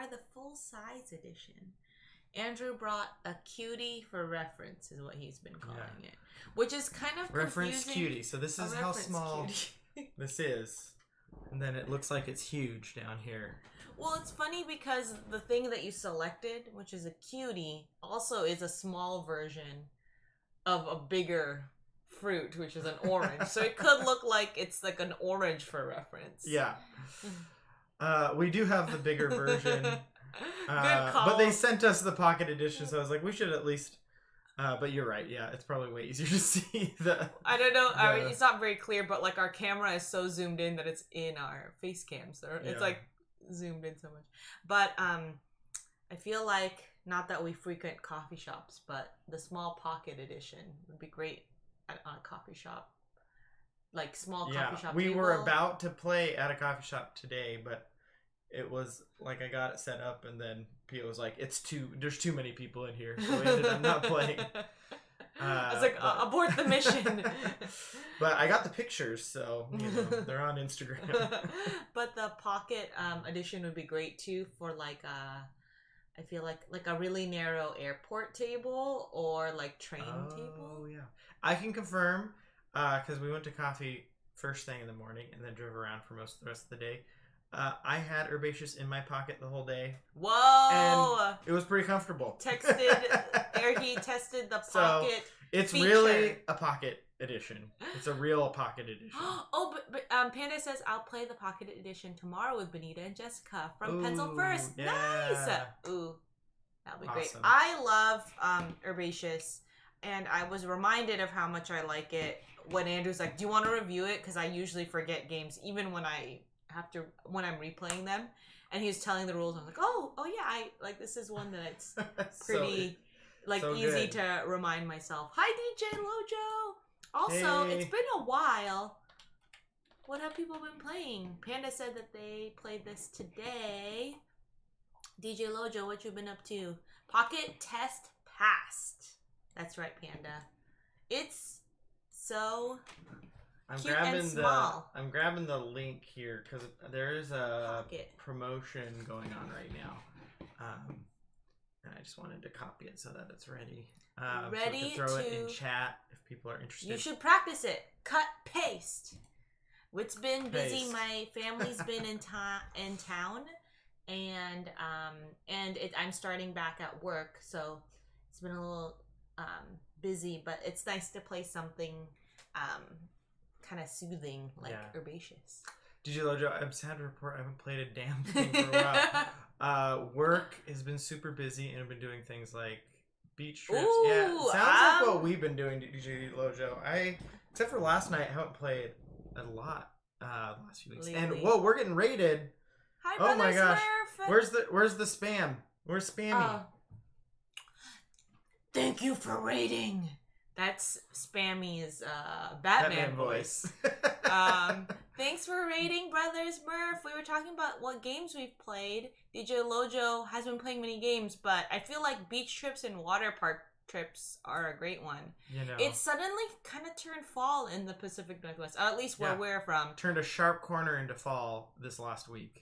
buy the full-size edition. Andrew brought a cutie for reference, is what he's been calling it. Which is kind of reference confusing. cutie. So this is how small this is. And then it looks like it's huge down here. Well, it's funny because the thing that you selected, which is a cutie, also is a small version of a bigger fruit, which is an orange. So it could look like it's like an orange for reference. Yeah. We do have the bigger version. Good call. But they sent us the pocket edition, so I was like, we should at least... but you're right, yeah. It's probably way easier to see the... I don't know. I mean, it's not very clear, but like our camera is so zoomed in that it's in our face cam. So it's like zoomed in so much. But I feel like, not that we frequent coffee shops, but the small pocket edition would be great at a coffee shop. Like small coffee shop we table. were about to play at a coffee shop today, but it was like I got it set up and then Pia was like, there's too many people in here, so we ended up not playing. I was like, abort the mission. But I got the pictures, so they're on Instagram. But the pocket edition would be great too for like I feel like a really narrow airport table or like train table. Oh yeah, I can confirm because we went to coffee first thing in the morning and then drove around for most of the rest of the day. I had Herbaceous in my pocket the whole day. Whoa! And it was pretty comfortable. He tested the pocket. So it's feature. really a pocket edition. It's a real pocket edition. But Panda says I'll play the pocket edition tomorrow with Benita and Jessica from Pencil First. Yeah. Nice. Ooh, that'll be great. Awesome. I love Herbaceous, and I was reminded of how much I like it when Andrew's like, "Do you want to review it?" Because I usually forget games, even when when I'm replaying them. And he was telling the rules. I was like, oh yeah, I like this is one that's pretty easy to remind myself. Hi DJ Lojo. Also, It's been a while. What have people been playing? Panda said that they played this today. DJ Lojo, what you been up to? Pocket Test Passed. That's right, Panda. It's so cute and small. I'm grabbing the link here because there is a promotion going on right now. And I just wanted to copy it so that it's ready. Ready so we can throw it in chat if people are interested. You should practice it. Cut, paste. It's been busy. My family's been in town, and I'm starting back at work, so it's been a little busy. But it's nice to play something kind of soothing, like Herbaceous. DJ Lojo, I'm sad to report I haven't played a damn thing for a while. Work has been super busy, and I've been doing things like beach trips. Ooh, sounds like what we've been doing, DJ Lojo. Except for last night, I haven't played a lot the last few weeks. Lately. And whoa, we're getting raided. Hi, oh my gosh, Smurf. where's the spam? Where's Spammy? Thank you for raiding. That's Spammy's Batman voice. Thanks for raiding, Brothers Murph. We were talking about what games we've played. DJ Lojo has been playing many games, but I feel like beach trips and water park trips are a great one. It suddenly kind of turned fall in the Pacific Northwest, at least where we're from. Turned a sharp corner into fall this last week.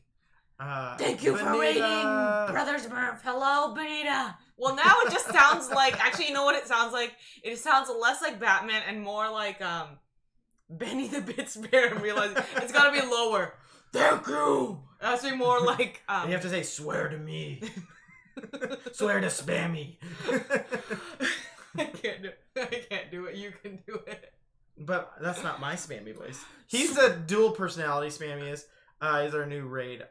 Thank you for raiding, Brothers Murph. Hello, Benita. Well, now it just sounds like... Actually, you know what it sounds like? It sounds less like Batman and more like Benny the Bits Bear. And realize it's got to be lower. Thank you. It has to be more like... you have to say, swear to me. Swear to Spammy. I can't do it. You can do it. But that's not my Spammy voice. He's the dual personality, Spammy is. He's our new raid.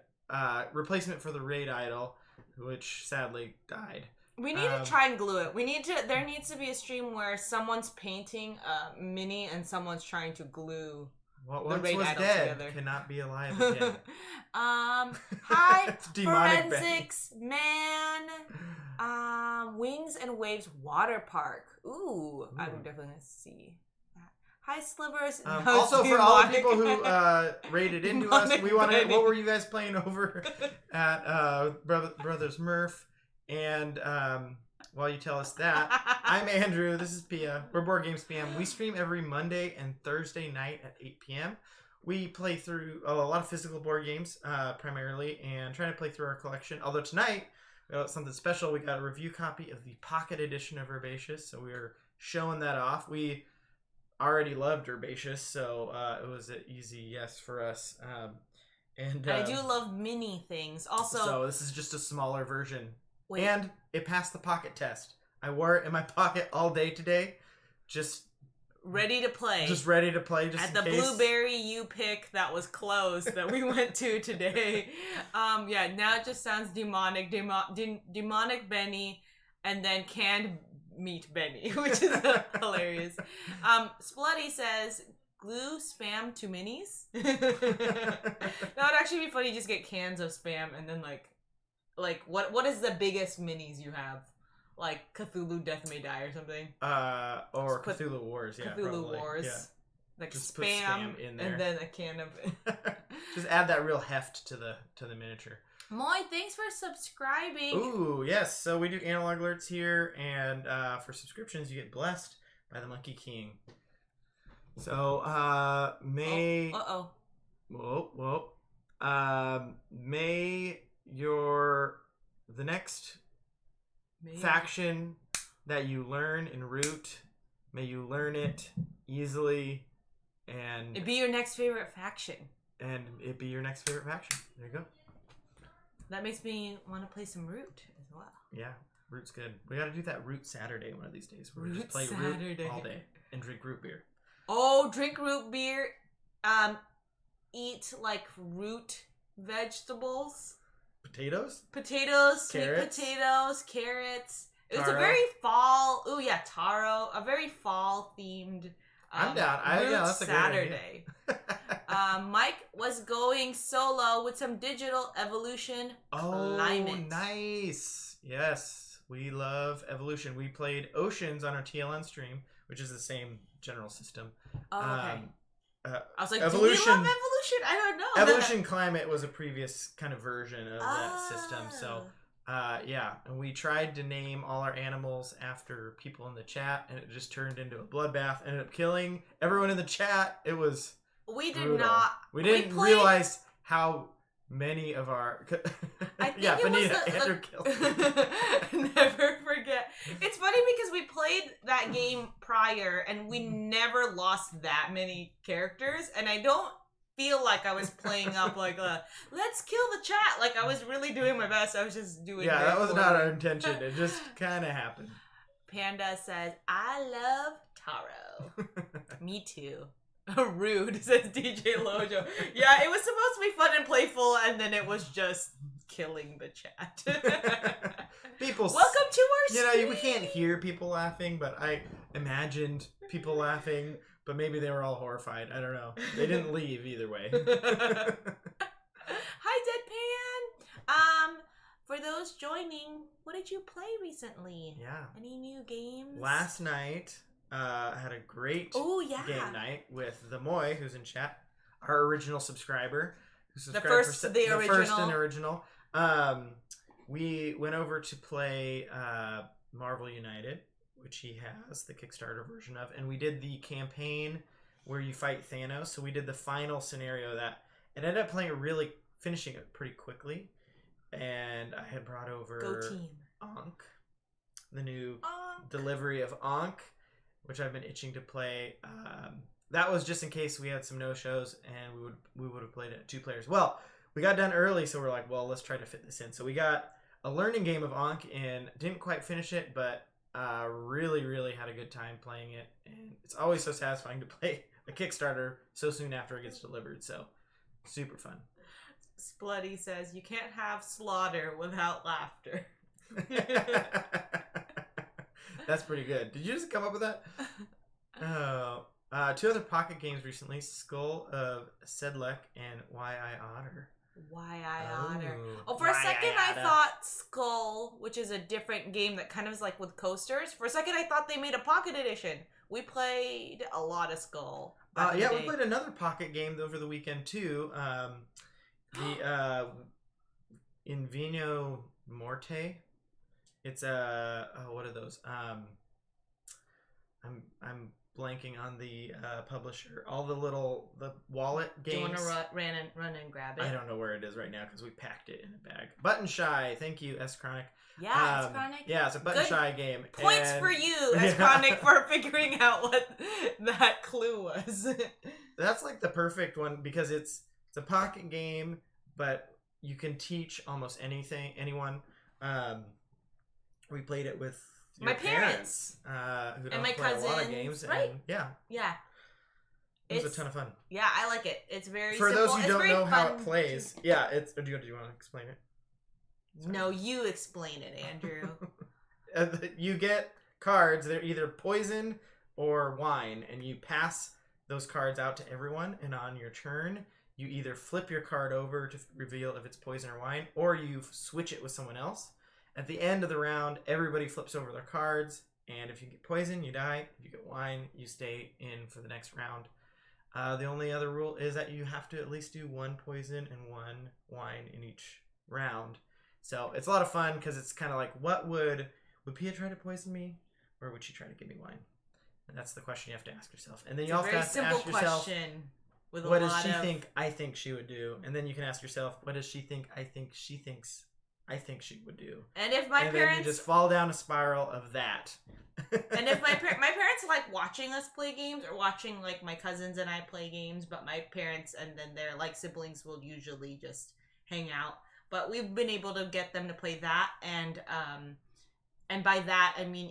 Replacement for the raid idol, which sadly died. We need to try and glue it. There needs to be a stream where someone's painting a mini and someone's trying to glue the raid idol together. Cannot be alive again. Hi, Forensics Man. Wings and Waves Water Park. Ooh. I'm definitely gonna see that. Hi, Slivers. Also, for all the people who raided into us, we want to. What were you guys playing over at Brothers Murph? And while you tell us that, I'm Andrew. This is Pia. We're Board Games PM. We stream every Monday and Thursday night at 8 p.m. we play through a lot of physical board games, primarily, and trying to play through our collection. Although tonight, we got something special. We got a review copy of the Pocket Edition of Herbaceous, so we are showing that off. We already loved Herbaceous, so it was an easy yes for us. And I do love mini things. Also, so this is just a smaller version. wait. And it passed the pocket test. I wore it in my pocket all day today. Just ready to play. Just ready to play. Just at in the case. Blueberry you pick that was closed that we went to today. Yeah, now it just sounds demonic. Demonic Benny, and then canned meat Benny, which is hilarious. Splutty says, glue spam to minis. That would actually be funny. Just get cans of spam and then like what is the biggest minis you have? Like Cthulhu Death May Die or something. Or Cthulhu Wars, yeah. Cthulhu probably. Wars. Yeah. Like Just put spam in there. and then a can of Just add that real heft to the miniature. Moy, thanks for subscribing. Ooh, yes. So we do analog alerts here, and for subscriptions you get blessed by the Monkey King. So may may the next faction that you learn in Root, may you learn it easily, and it'd be your next favorite faction. And it be your next favorite faction. There you go. That makes me want to play some Root as well. Yeah, Root's good. We got to do that Root Saturday one of these days. Where we Root just play Saturday. Root all day and drink root beer. Oh, drink root beer. Eat like root vegetables. Potatoes, carrots. Sweet potatoes, carrots. It was a very fall. Oh yeah, taro. A very fall themed. I'm down. That's Saturday. A great idea. Mike was going solo with some digital evolution climate. Oh, nice. Yes, we love evolution. We played Oceans on our TLN stream, which is the same general system. Oh, okay. I was like, evolution, do we love evolution? I don't know. Evolution Climate was a previous kind of version of that system. So, yeah, and we tried to name all our animals after people in the chat, and it just turned into a bloodbath. Ended up killing everyone in the chat. It was We did brutal. not. We didn't realize how many of our I think yeah, it Benita was Andrew killed. Never forget. It's funny because we played that game prior and we never lost that many characters, and I don't feel like I was playing up like a let's kill the chat. Like I was really doing my best. I was just doing Yeah, that was not our intention. It just kind of happened. Panda says, I love taro. Me too. Rude, says DJ Lojo. Yeah, it was supposed to be fun and playful, and then it was just killing the chat. People, welcome to our stream. We can't hear people laughing, but I imagined people laughing, but maybe they were all horrified. I don't know. They didn't leave either way. Hi, Deadpan. For those joining, what did you play recently? Yeah. Any new games? Last night, I had a great game night with the Moy, who's in chat, our original subscriber. Who subscribed the first and original. We went over to play Marvel United, which he has the Kickstarter version of, and we did the campaign where you fight Thanos. So we did the final scenario that it ended up finishing it pretty quickly. And I had brought over Go team. Ankh, the new delivery of Ankh, which I've been itching to play. That was just in case we had some no-shows and we would have played it 2 players. Well, we got done early, so we're like, well, let's try to fit this in. So we got a learning game of Ankh and didn't quite finish it, but really, really had a good time playing it. And it's always so satisfying to play a Kickstarter so soon after it gets delivered. So super fun. Splutty says, you can't have slaughter without laughter. That's pretty good. Did you just come up with that? Oh. 2 other pocket games recently, Skull of Sedlec and Why I Otter. Why I Otter. Oh, for a second I thought Skull, which is a different game that kind of is like with coasters. For a second I thought they made a pocket edition. We played a lot of Skull. We played another pocket game over the weekend too. The Invino Morte. It's what are those? I'm blanking on the publisher. All the wallet games. Do you want to run and grab it? I don't know where it is right now because we packed it in a bag. Button Shy. Thank you, S Chronic. Yeah, S Chronic. Yeah, it's a Button Shy game. Points for you, S Chronic, for figuring out what that clue was. That's like the perfect one because it's a pocket game, but you can teach almost anyone. We played it with my parents who don't and my play cousins, a lot of games, right? And yeah, it was a ton of fun. Yeah, I like it. It's very for simple. those who don't know how it plays. Yeah, it's. Do you want to explain it? Sorry. No, you explain it, Andrew. You get cards. They're either poison or wine, and you pass those cards out to everyone. And on your turn, you either flip your card over to reveal if it's poison or wine, or you switch it with someone else. At the end of the round, everybody flips over their cards, and if you get poison, you die. If you get wine, you stay in for the next round. The only other rule is that you have to at least do one poison and one wine in each round. So it's a lot of fun because it's kind of like, would Pia try to poison me, or would she try to give me wine? And that's the question you have to ask yourself. And then you also have to ask yourself, what does she think I think she would do? And then you can ask yourself, what does she think I think she thinks I think she would do? And if my parents, then you just fall down a spiral of that. And if my parents like watching us play games, or watching like my cousins and I play games, but my parents and then their like siblings will usually just hang out. But we've been able to get them to play that, and by that I mean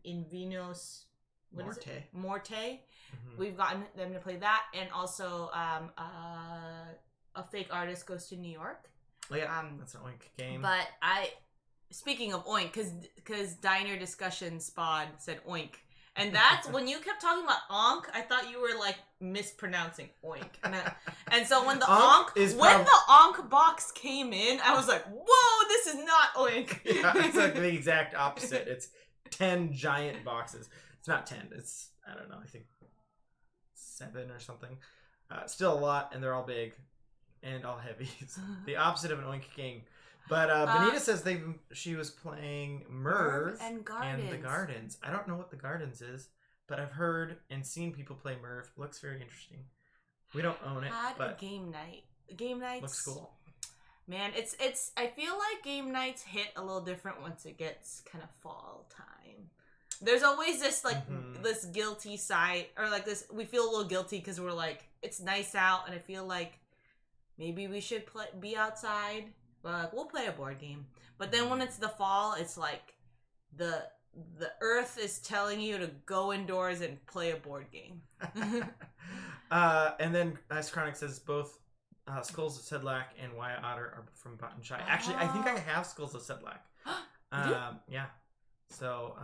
in Vinos Morte. Mm-hmm. We've gotten them to play that, and also a fake artist goes to New York. Oh, yeah, that's an Oink game. But speaking of Oink, because Diner Discussion Spod said Oink. And that's when you kept talking about Onk, I thought you were like mispronouncing Oink. And so when the Onk box came in, I was like, whoa, this is not Oink. Yeah, it's like the exact opposite. It's 10 giant boxes. It's not 10. It's, I don't know, I think 7 or something. Still a lot, and they're all big and all heavy. It's the opposite of an Oink game. But Benita says she was playing Merv and the Gardens. I don't know what the Gardens is, but I've heard and seen people play Merv. Looks very interesting. We don't own it, but a game night. Game nights looks cool. Man, it's. I feel like game nights hit a little different once it gets kind of fall time. There's always this like this guilty side, or like this. We feel a little guilty because we're like, it's nice out, and I feel like maybe we should be outside. But like, we'll play a board game. But then when it's the fall, it's like the earth is telling you to go indoors and play a board game. And then Ice Chronic says both Skulls of Sedlak and Wyatt Otter are from Button Shy. Actually, I think I have Skulls of Sedlak. Yeah. So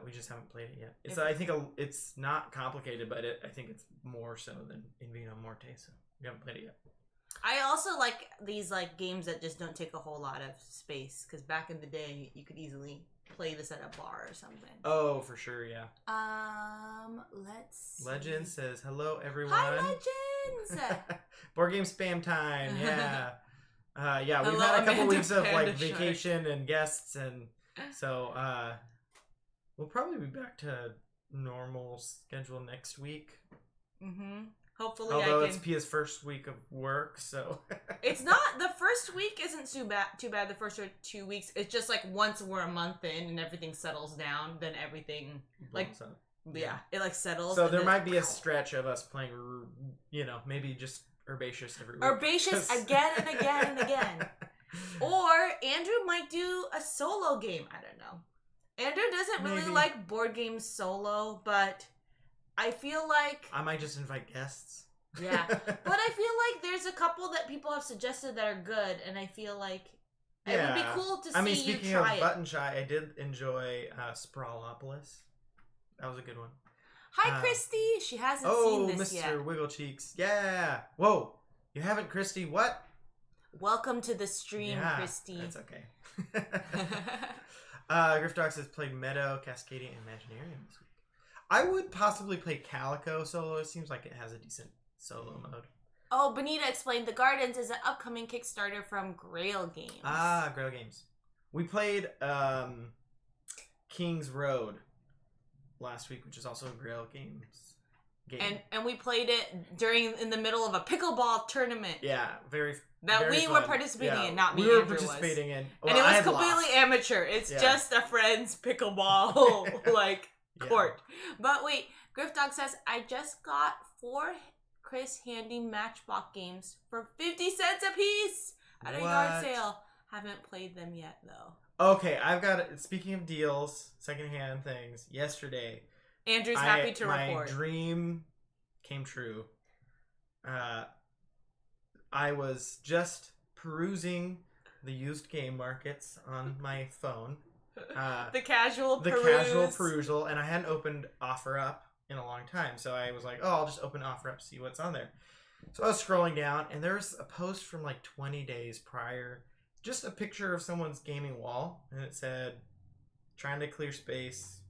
we just haven't played it yet. I think it's not complicated, but I think it's more so than In Vino Morte. So we haven't played it yet. I also like these like games that just don't take a whole lot of space, because back in the day you could easily play this at a bar or something. Oh, for sure, yeah. Let's see. Legend says hello, everyone. Hi, Legends. Board game spam time. Yeah. Yeah, we've had a couple weeks of like vacation and guests, and so we'll probably be back to normal schedule next week. Mm-hmm. Hopefully, although it's Pia's first week of work, so it's not. The first week isn't too bad. The first 2 weeks, it's just like once we're a month in and everything settles down, then everything like it like settles. So there might be a stretch of us playing, maybe just Herbaceous every week. Herbaceous again and again and again. Or Andrew might do a solo game. I don't know. Andrew doesn't really like board games solo, but I feel like I might just invite guests. Yeah. But I feel like there's a couple that people have suggested that are good, and I feel like it would be cool to see you try it. I mean, speaking of Button Shy, I did enjoy Sprawlopolis. That was a good one. Hi, Christy. She hasn't seen this yet. Oh, Mr. Wiggle Cheeks. Yeah. Whoa. You haven't, Christy? What? Welcome to the stream, Christy. That's okay. Griffdox has played Meadow, Cascadia, and Imaginarium this week. I would possibly play Calico solo. It seems like it has a decent solo mode. Oh, Benita explained the Gardens is an upcoming Kickstarter from Grail Games. Ah, Grail Games. We played King's Road. last week, which is also a Grail game. And we played it in the middle of a pickleball tournament. Yeah, very we fun. were participating in, not me. We were Andrew participating in, and it was completely amateur. It's just a friend's pickleball court. But wait, Griff Dog says I just got 4 Chris Handy Matchbox games for 50 cents a piece at a yard sale. Haven't played them yet though. Okay, I've got it. Speaking of deals, secondhand things. Yesterday, Andrew's happy to report. report. My dream came true. I was just perusing the used game markets on my phone. The casual perusal, and I hadn't opened OfferUp in a long time, so I was like, I'll just open OfferUp, see what's on there. So I was scrolling down, and there's a post from like 20 days prior, just a picture of someone's gaming wall, and it said, trying to clear space,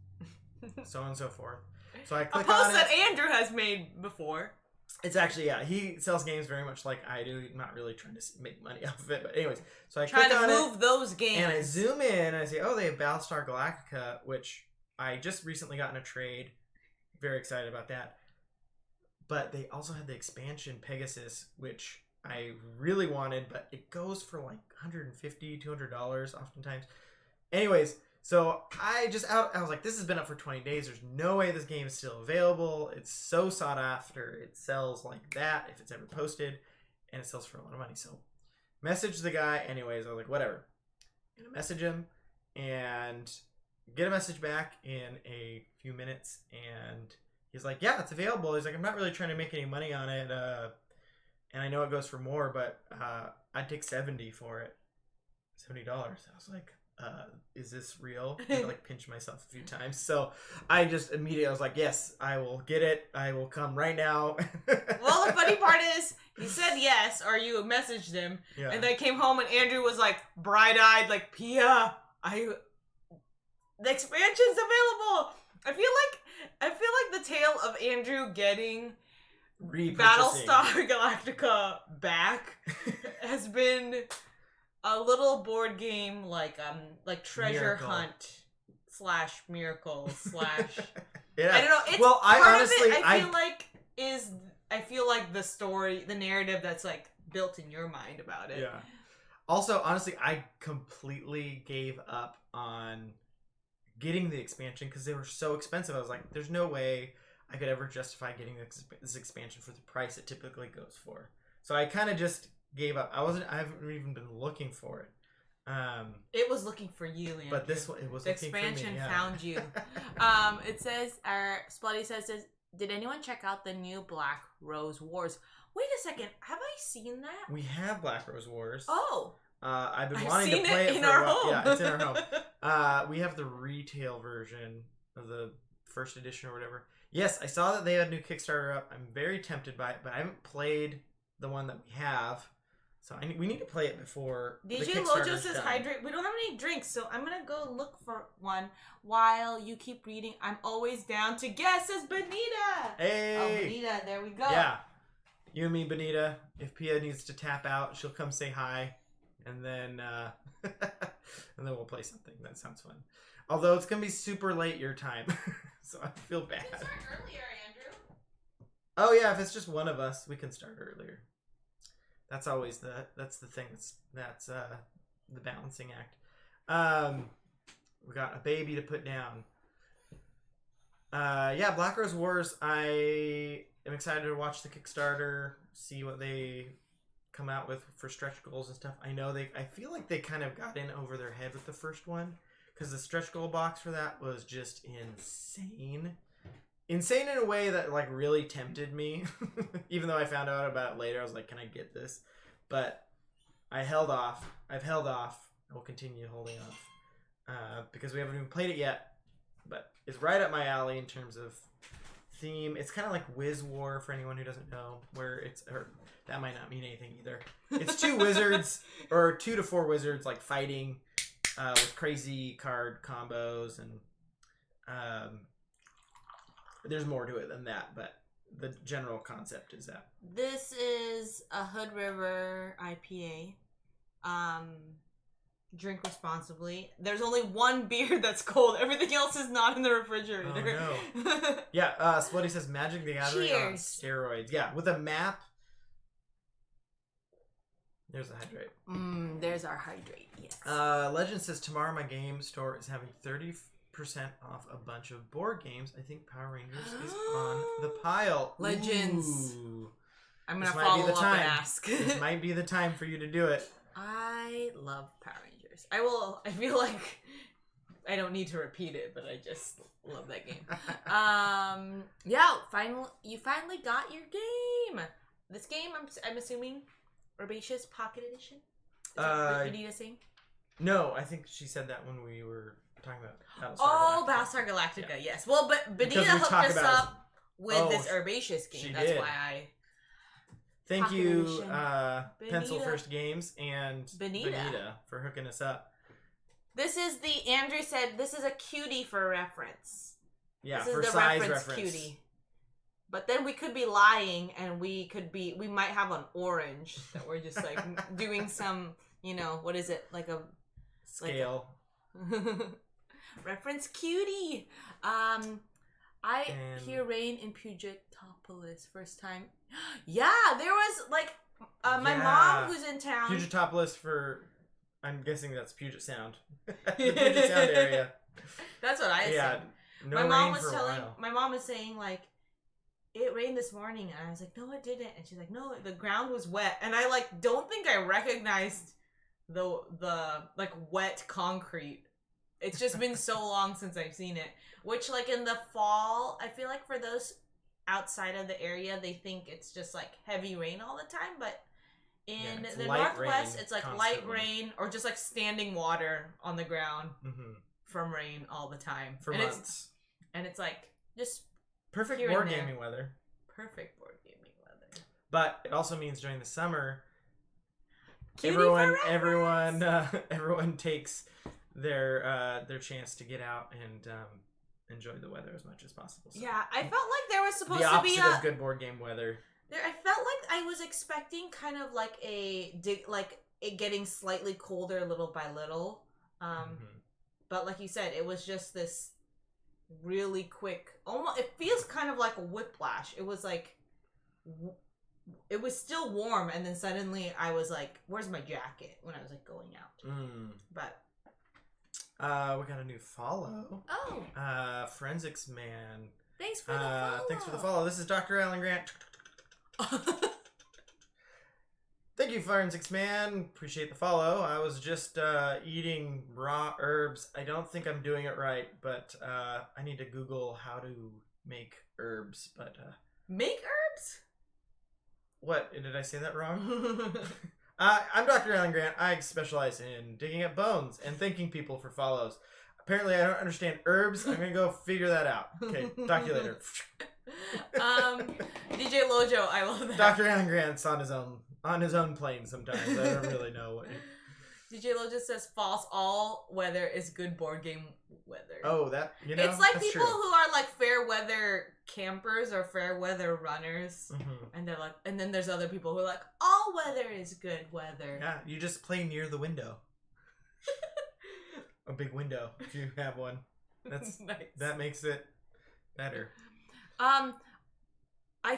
so on and so forth. So I click on it. A post that Andrew has made before. It's actually, he sells games very much like I do. I'm not really trying to make money off of it, but anyways. So I click on it. Trying to move those games. And I zoom in, and I say, they have Battlestar Galactica, which I just recently got in a trade. Very excited about that. But they also had the expansion Pegasus, which I really wanted, but it goes for like $150, $200 oftentimes. Anyways, so I was like, this has been up for 20 days. There's no way this game is still available. It's so sought after. It sells like that if it's ever posted, and it sells for a lot of money. So message the guy. Anyways, I was like, whatever. I'm gonna message him and get a message back in a few minutes, and he's like, yeah, it's available. He's like, I'm not really trying to make any money on it, and I know it goes for more, but I'd take $70 for it. $70. I was like, is this real? I like pinch myself a few times. So I just immediately, I was like, yes, I will get it. I will come right now. Well, the funny part is he said yes, or you messaged him, and then came home and Andrew was like bright-eyed, like, Pia, the expansion's available. I feel like the tale of Andrew getting Battlestar Galactica back has been a little board game like Treasure Miracle. Hunt / Miracle / yeah. I don't know. It's well, I part honestly, of it, I feel like the story, the narrative that's like built in your mind about it. Yeah. Also, honestly, I completely gave up on getting the expansion because they were so expensive. I was like, there's no way I could ever justify getting this expansion for the price it typically goes for. So I kind of just gave up. I haven't even been looking for it. It was looking for you, Andrew. But this one, it was the looking for me. expansion Yeah. found you. It says, Splutty says, did anyone check out the new Black Rose Wars? Wait a second, have I seen that? We have Black Rose Wars. Oh. I've been wanting to play it in for our a while. home. Yeah, it's in our home. We have the retail version of the first edition or whatever. Yes, I saw that they had a new Kickstarter up. I'm very tempted by it, but I haven't played the one that we have. So we need to play it before DJ the Lojo Kickstarter's says done. hydrate. We don't have any drinks, so I'm gonna go look for one while you keep reading. I'm always down to guess, says Benita. Hey! Oh, Benita, there we go. Yeah. You and me, Benita. If Pia needs to tap out, she'll come say hi. And then and then we'll play something. That sounds fun. Although it's going to be super late your time. So I feel bad. You can start earlier, Andrew. Oh yeah, if it's just one of us, we can start earlier. That's always the thing. That's the balancing act. We got a baby to put down. Yeah, Black Rose Wars. I am excited to watch the Kickstarter, see what they come out with for stretch goals and stuff. I feel like they kind of got in over their head with the first one because the stretch goal box for that was just insane in a way that like really tempted me. Even though I found out about it later, I was like, can I get this? But I held off. I've held off. I will continue holding off because we haven't even played it yet, but it's right up my alley in terms of theme. It's kind of like Wiz War for anyone who doesn't know, that might not mean anything either. It's 2 wizards, or 2 to 4 wizards, like fighting with crazy card combos, and there's more to it than that, but the general concept is that. This is a Hood River IPA. Drink responsibly. There's only one beer that's cold. Everything else is not in the refrigerator. Oh, no. Yeah, Splitty says Magic the Gathering on steroids. Yeah, with a map. There's a hydrate. There's our hydrate, yes. Legend says, tomorrow my game store is having 30% off a bunch of board games. I think Power Rangers is on the pile. Legends. Ooh. I'm going to follow up and ask. This might be the time for you to do it. I love Power Rangers. I feel like I don't need to repeat it, but I just love that game. Yeah, you finally got your game. This game, I'm assuming, Herbaceous Pocket Edition? Is that Benita saying? No, I think she said that when we were talking about Battlestar Galactica, yes. Well, but Benita hooked us up with this Herbaceous game. That's why I... Thank you, Pencil First Games and Benita for hooking us up. This is Andrew said, this is a cutie for reference. Yeah, this for is the size reference cutie. But then we could be lying, and we might have an orange that we're just like doing some, what is it? Like a scale. Reference cutie. I hear rain in Pugatopolis first time. Yeah, there was like my mom who's in town. Pugatopolis for, I'm guessing that's Puget Sound. The Puget Sound area. That's what I said. Yeah, no my rain mom was for a while. My mom was saying like, it rained this morning, and I was like, no, it didn't. And she's like, no, the ground was wet, and I like don't think I recognized the like wet concrete. It's just been so long since I've seen it. Which, like, in the fall, I feel like for those outside of the area, they think it's just, like, heavy rain all the time. But in the Northwest, it's, like, light rain or just, like, standing water on the ground from rain all the time. For months. And it's, like, just perfect board gaming weather. Perfect board gaming weather. But it also means during the summer, Cutie everyone takes their chance to get out and enjoy the weather as much as possible. So. Yeah, I felt like there was supposed to be the opposite of good board game weather. I felt like I was expecting kind of like it getting slightly colder little by little. But like you said, it was just this really quick. Almost, it feels kind of like a whiplash. It was like it was still warm, and then suddenly I was like, "Where's my jacket?" when I was like going out. But. We got a new follow. Oh. Forensics Man. Thanks for the follow. Thanks for the follow. This is Dr. Alan Grant. Thank you, Forensics Man. Appreciate the follow. I was just eating raw herbs. I don't think I'm doing it right, but I need to Google how to make herbs. But make herbs? What? Did I say that wrong? I'm Dr. Alan Grant. I specialize in digging up bones and thanking people for follows. Apparently, I don't understand herbs. I'm going to go figure that out. Okay, talk to you later. DJ Lojo, I love that. Dr. Alan Grant's on his own plane sometimes. I don't really know what. DJ Lojo says false. All weather is good board game weather. Oh, that, it's like people true. who are like fair weather campers or fair weather runners, and they're like, and then there's other people who are like, all weather is good weather. Yeah, you just play near the window. A big window, if you have one. That's nice. That makes it better. I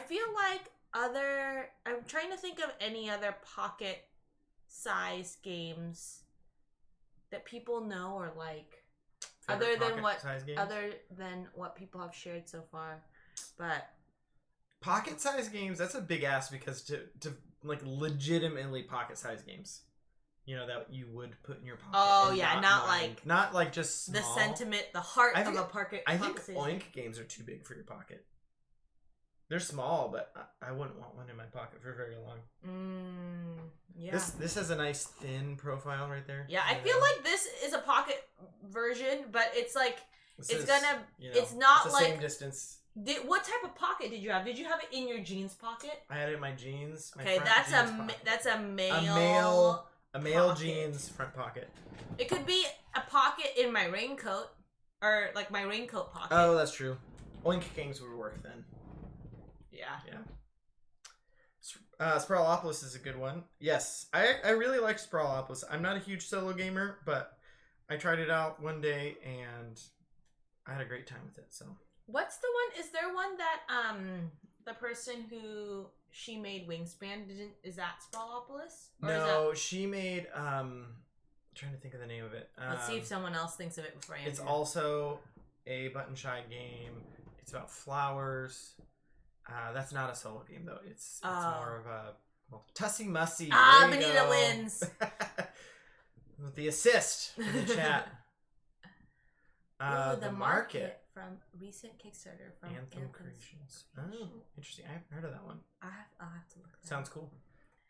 feel like I'm trying to think of any other pocket size games that people know or like. Other than what people have shared so far. But pocket size games, that's a big ask, because to like legitimately pocket size games, that you would put in your pocket. Oh yeah, not like just small. The sentiment, the heart of a pocket. I think Oink games are too big for your pocket. They're small, but I wouldn't want one in my pocket for very long. Yeah. This has a nice thin profile right there. Yeah, I feel like this is a pocket version, but it's like it's not the like same distance. What type of pocket did you have? Did you have it in your jeans pocket? I had it in my jeans. Okay, that's a male pocket. Jeans front pocket. It could be a pocket in my raincoat, or like my raincoat pocket. Oh, that's true. Oink games would work then. Yeah. Sprawlopolis is a good one. Yes, I really like Sprawlopolis. I'm not a huge solo gamer, but I tried it out one day and I had a great time with it. So what's the one? Is there one that the person who she made Wingspan is that Sprawlopolis? No, she made I'm trying to think of the name of it. Let's see if someone else thinks of it before I answer. It's also a button shy game. It's about flowers. That's not a solo game though. It's more of a Tussy Mussy. Benita wins with the assist in the chat. The market from recent Kickstarter from Anthem Creations. Oh, interesting. I haven't heard of that one. I'll have to look. Sounds cool.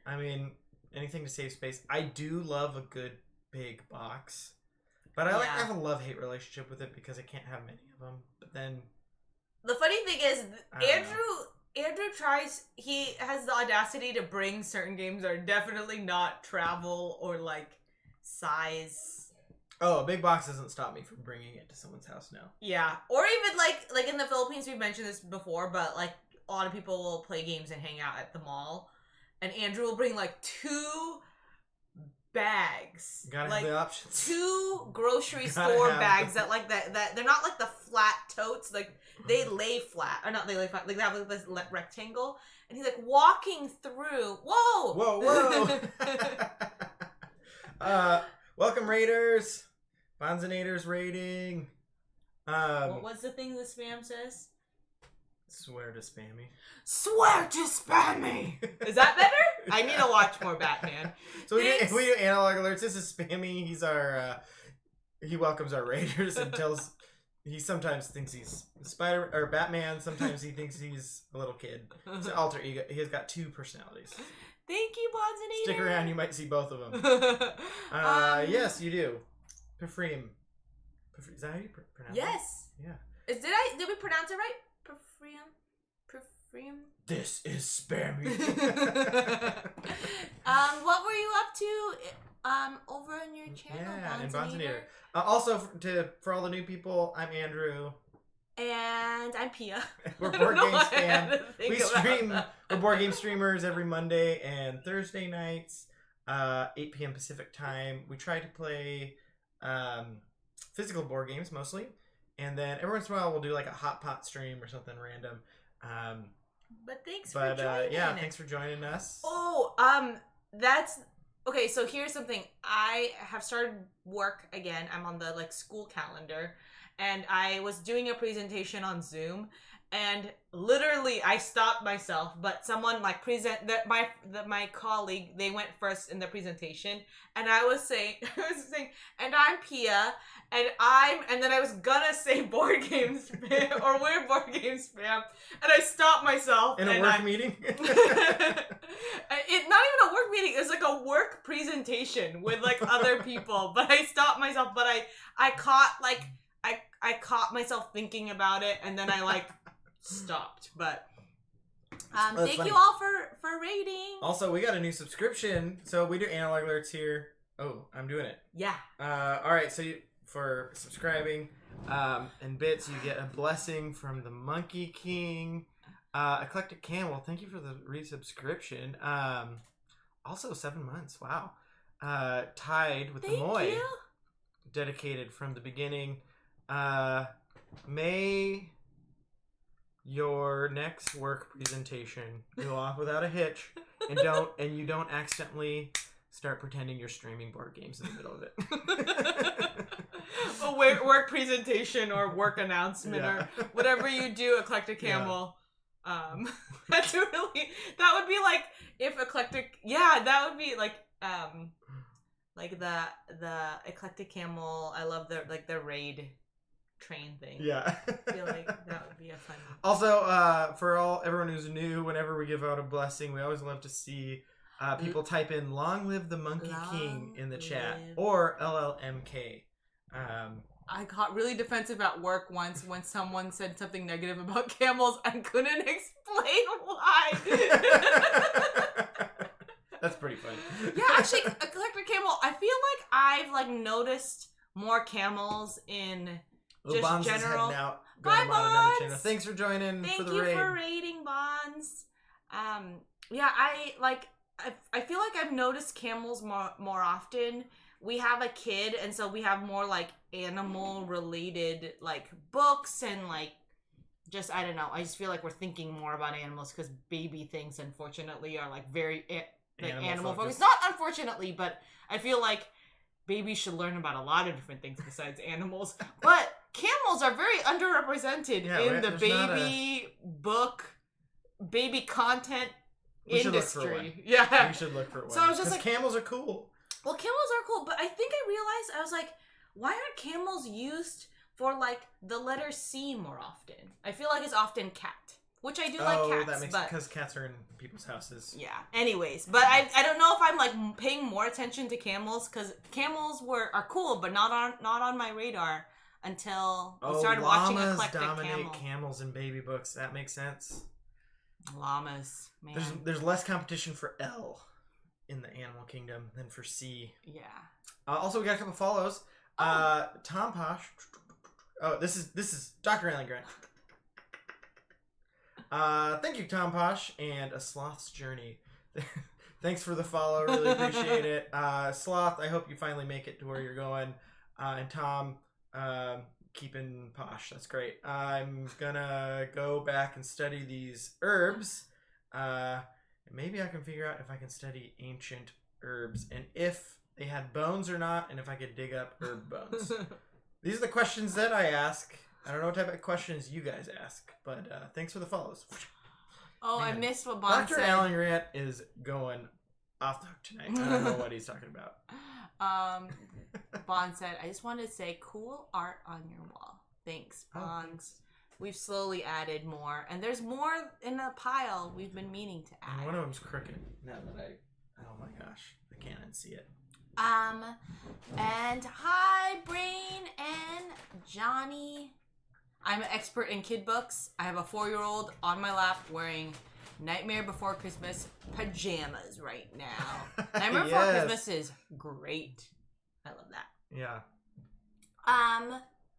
I mean, anything to save space. I do love a good big box, but I have a love-hate relationship with it because I can't have many of them. But then the funny thing is, Andrew tries. He has the audacity to bring certain games that are definitely not travel or like size. Oh, a big box doesn't stop me from bringing it to someone's house now. Yeah, or even like in the Philippines, we've mentioned this before, but like a lot of people will play games and hang out at the mall, and Andrew will bring like 2 bags. Gotta like, have the options. 2 grocery store bags that like that they're not like the flat totes, like they lay flat, or not they lay flat, like they have like this rectangle, and he's like walking through. Whoa! Welcome Raiders. Bonzinators rating. What was the thing the spam says? Swear to spam me. Swear to spam me! Is that better? I need to watch more Batman. So we do analog alerts. This is Spammy. He's our he welcomes our raiders and tells he sometimes thinks he's Batman, sometimes he thinks he's a little kid. It's an alter ego. He has got 2 personalities. Thank you, Bonzinator. Stick around, you might see both of them. Yes, you do. Pefreem. Is that how you pronounce it? Yes. Yeah. Did we pronounce it right? Pefreem? This is Spammy. What were you up to over on your channel, yeah, in Bonzinator. Also, for all the new people, I'm Andrew. And I'm Pia. We're board game fan. We're board game streamers every Monday and Thursday nights, 8 p.m. Pacific time. We try to play physical board games mostly, and then every once in a while we'll do like a hot pot stream or something random. But thanks for joining. Yeah, thanks for joining us. Oh, that's okay. So here's something. I have started work again. I'm on the like school calendar. And I was doing a presentation on Zoom, and literally I stopped myself. But someone like my colleague, they went first in the presentation, and I was saying, and I'm Pia, and then I was gonna say board games spam, or we're board game spam, and I stopped myself in a work meeting. Not even a work meeting. It was like a work presentation with like other people, but I stopped myself. But I caught myself thinking about it, and then I like stopped. But thank you all for rating. Also, we got a new subscription, so we do analog alerts here. Oh, I'm doing it. Yeah. All right. So for subscribing, and bits, you get a blessing from the Monkey King, Eclectic Camel. Thank you for the resubscription. Also 7 months. Wow. Tied with the Moy. Dedicated from the beginning. May your next work presentation go off without a hitch, and you don't accidentally start pretending you're streaming board games in the middle of it. A work presentation or work announcement or whatever you do, Eclectic Camel. Yeah. That would be like if Eclectic. Yeah, that would be like the Eclectic Camel. I love the raid train thing. Yeah. I feel like that would be a fun. Also, for everyone who's new, whenever we give out a blessing, we always love to see people type in "Long live the Monkey King" in the chat, or LLMK. I got really defensive at work once when someone said something negative about camels and couldn't explain why. That's pretty funny. Yeah, actually, Eclectic Camel, I feel like I've noticed more camels in just Bonds general. Is out. Bye, Bonds. Thanks for joining for the raid. Thank you for raiding, Bonds. Yeah, I feel like I've noticed camels more often. We have a kid, and so we have more like animal related like books and like just I don't know. I just feel like we're thinking more about animals because baby things, unfortunately, are like very like animal focused. Not unfortunately, but I feel like babies should learn about a lot of different things besides animals. But camels are very underrepresented in the baby book, baby content industry. Yeah, we should look for one. So I was just like, camels are cool. Well, camels are cool, but I think I realized I was like, why aren't camels used for like the letter C more often? I feel like it's often cat, which I do like cats. That makes sense because cats are in people's houses. Yeah. Anyways, but I don't know if I'm like paying more attention to camels because camels are cool, but not on my radar until I started watching Eclectic dominate camels in baby books. That makes sense. Llamas, man. There's less competition for L in the animal kingdom than for C. Yeah. Also, we got a couple follows. Tom Posh. Oh, this is Dr. Allen Grant. Thank you, Tom Posh, and A Sloth's Journey. Thanks for the follow. Really appreciate it. Sloth, I hope you finally make it to where you're going. And Tom, keeping posh. That's great. I'm gonna go back and study these herbs. Maybe I can figure out if I can study ancient herbs and if they had bones or not, and if I could dig up herb bones. These are the questions that I ask. I don't know what type of questions you guys ask, but thanks for the follows. Oh, man. I missed what Bond said. Dr. Allen Grant is going off the hook tonight. I don't know what he's talking about. Bond said, I just wanted to say cool art on your wall. Thanks, Bond. Oh, thanks. We've slowly added more, and there's more in the pile we've been meaning to add. And one of them's crooked. Now that oh my gosh, I can't unsee it. And hi, Brain and Johnny. I'm an expert in kid books. I have a 4-year-old on my lap wearing Nightmare Before Christmas pajamas right now. Nightmare Before Christmas is great. I love that. Yeah.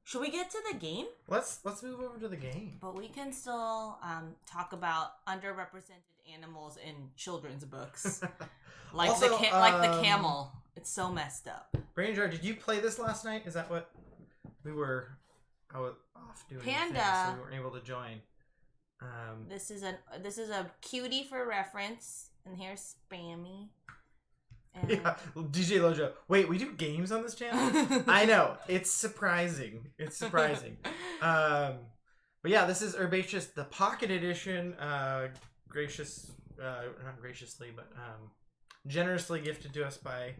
Should we get to the game? Let's move over to the game. But we can still talk about underrepresented animals in children's books, like also, like the camel. It's so messed up. Ranger, did you play this last night? Is that what we were? I was off doing Panda, things, so we weren't able to join. This is a cutie for reference, and here's Spammy. And... Yeah, DJ Lojo. Wait, we do games on this channel? I know. It's surprising. But yeah, this is Herbaceous, the Pocket Edition. Not graciously, but generously gifted to us by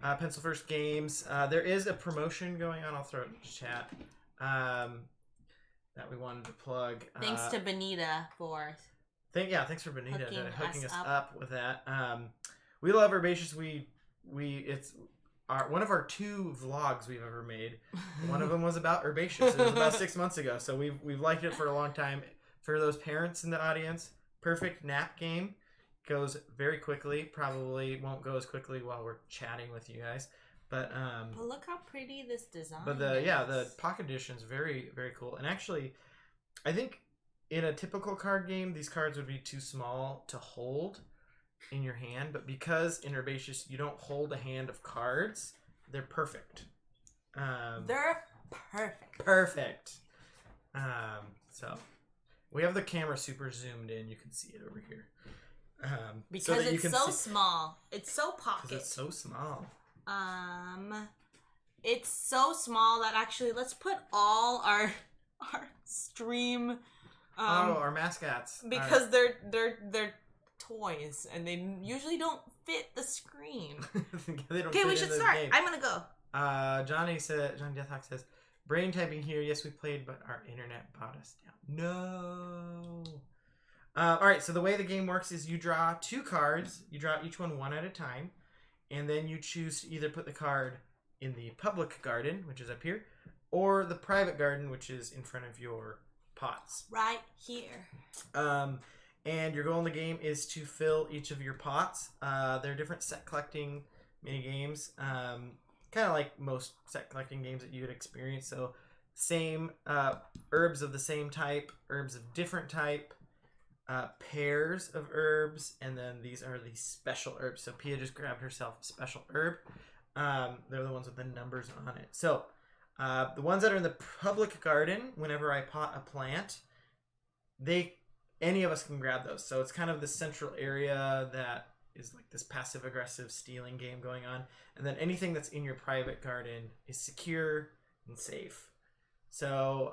Pencil First Games. There is a promotion going on. I'll throw it in the chat. That we wanted to plug. Thanks to Benita for... Thanks for Benita hooking us up with that. We love Herbaceous. It's one of our 2 vlogs we've ever made. One of them was about Herbaceous. It was about 6 months ago, so we've liked it for a long time. For those parents in the audience, perfect nap game. Goes very quickly. Probably won't go as quickly while we're chatting with you guys. But look how pretty this design is. The Pocket Edition is very, very cool. And actually, I think in a typical card game, these cards would be too small to hold in your hand, but because in Herbaceous you don't hold a hand of cards, they're perfect. They're perfect. So we have the camera super zoomed in. You can see it over here. Because it's so small. It's so pocket. Because it's so small. It's so small that actually let's put all our stream. Our mascots. Because they're toys and they usually don't fit the screen. Okay, we should start. I'm gonna go. Johnny Deathhawk says, brain typing here. Yes, we played, but our internet brought us down. No. All right, so the way the game works is you draw 2 cards. You draw each one at a time, and then you choose to either put the card in the public garden, which is up here, or the private garden, which is in front of your pots. Right here. And your goal in the game is to fill each of your pots. There are different set collecting mini games, kind of like most set collecting games that you would experience. So, same herbs of the same type, herbs of different type, pairs of herbs, and then these are the special herbs. So Pia just grabbed herself a special herb. They're the ones with the numbers on it. So the ones that are in the public garden, whenever I pot a plant, any of us can grab those. So it's kind of the central area that is like this passive aggressive stealing game going on. And then anything that's in your private garden is secure and safe. So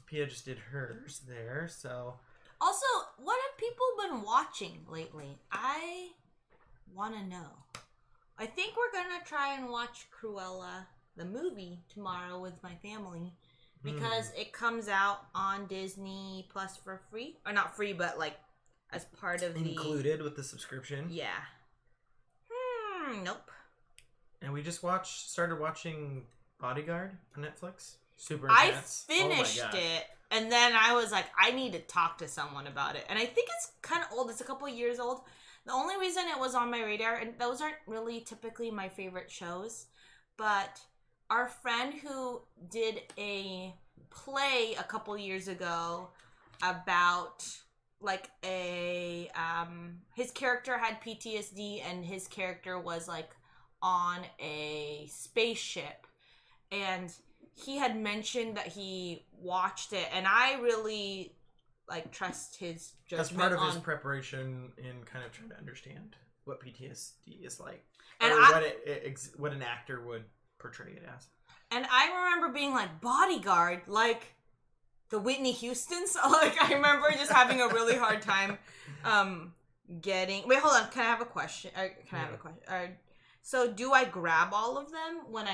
Pia just did hers there. So also, what have people been watching lately? I want to know. I think we're gonna try and watch Cruella the movie tomorrow with my family because it comes out on Disney Plus for free, or not free, but like as part of included with the subscription. Yeah. Nope. And we just started watching Bodyguard on Netflix. Super intense. I finished it, and then I was like, I need to talk to someone about it. And I think it's kind of old. It's a couple years old. The only reason it was on my radar, and those aren't really typically my favorite shows, but our friend who did a play a couple years ago about like his character had PTSD, and his character was like on a spaceship, and he had mentioned that he watched it, and I really like trust his judgment. That's part of his preparation in kind of trying to understand what PTSD is like, and what an actor would portray it as. And I remember being like, Bodyguard, like the Whitney Houstons. Like I remember just having a really hard time getting. Wait, hold on. Can I have a question? I have a question? So do I grab all of them when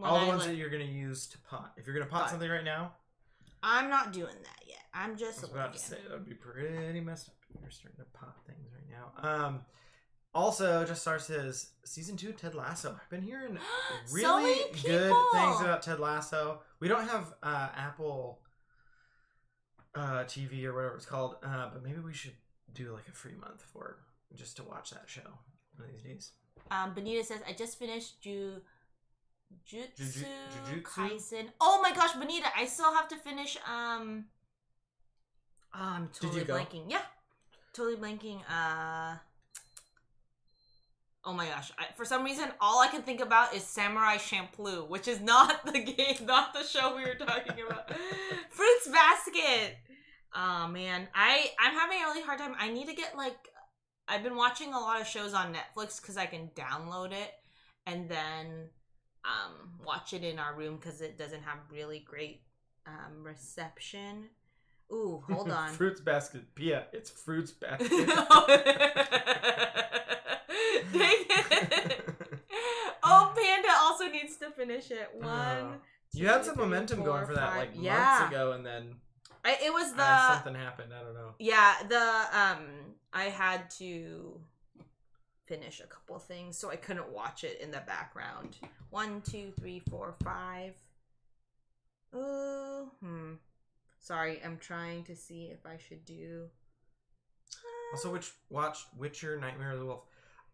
all the ones that you're gonna use to pot? If you're gonna pot something right now, I'm not doing that yet. I'm just. I was about to say that would be pretty messed up. You're starting to pot things right now. Also, Just Star says season 2 Ted Lasso. I've been hearing really good things about Ted Lasso. We don't have Apple TV or whatever it's called, but maybe we should do like a free month just to watch that show one of these days. Benita says I just finished Jujutsu Kaisen. Oh my gosh, Benita, I still have to finish. I'm totally blanking. Yeah, totally blanking. Oh my gosh! For some reason, all I can think about is Samurai Champloo, which is not the game, not the show we were talking about. Fruits Basket. Oh man, I'm having a really hard time. I need to get I've been watching a lot of shows on Netflix because I can download it and then watch it in our room because it doesn't have really great reception. Ooh, hold on. Fruits Basket. Yeah, it's Fruits Basket. Dang it. Oh, Panda also needs to finish it. You had some momentum going for that months ago, and then it was something happened. I don't know. Yeah, I had to finish a couple things, so I couldn't watch it in the background. 1, 2, 3, 4, 5. Sorry, I'm trying to see if I should do. Also, watched Witcher: Nightmare of the Wolf.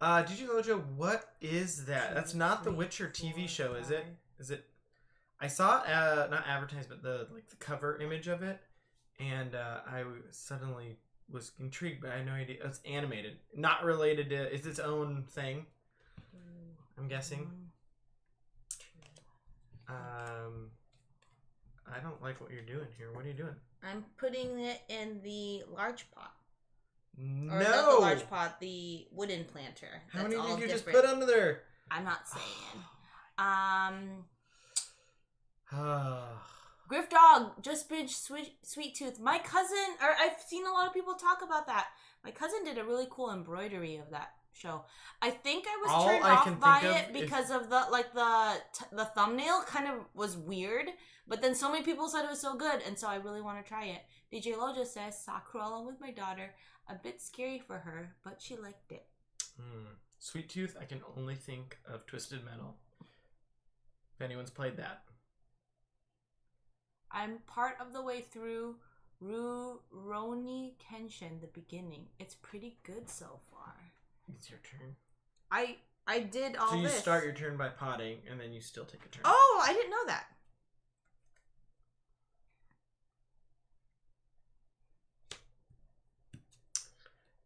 Digimojo, what is that? That's not the Witcher TV show, is it? Is it? I saw not advertised, but the cover image of it, and I suddenly was intrigued, but I had no idea. It's animated, not related to. It's its own thing. I'm guessing. I don't like what you're doing here. What are you doing? I'm putting it in the large pot. No. Or not the large pot, the wooden planter. How many did you just put under there? I'm not saying. Griff Dog just binged Sweet Tooth. My cousin, or I've seen a lot of people talk about that. My cousin did a really cool embroidery of that show. I think I was turned off by it because of the thumbnail kind of was weird, but then so many people said it was so good, and so I really want to try it. DJ Loja says, saw Cruella with my daughter. A bit scary for her, but she liked it. Sweet Tooth, I can only think of Twisted Metal. If anyone's played that. I'm part of the way through Rurouni Kenshin, the beginning. It's pretty good so far. It's your turn. I did all this. So you start your turn by potting, and then you still take a turn. Oh, I didn't know that.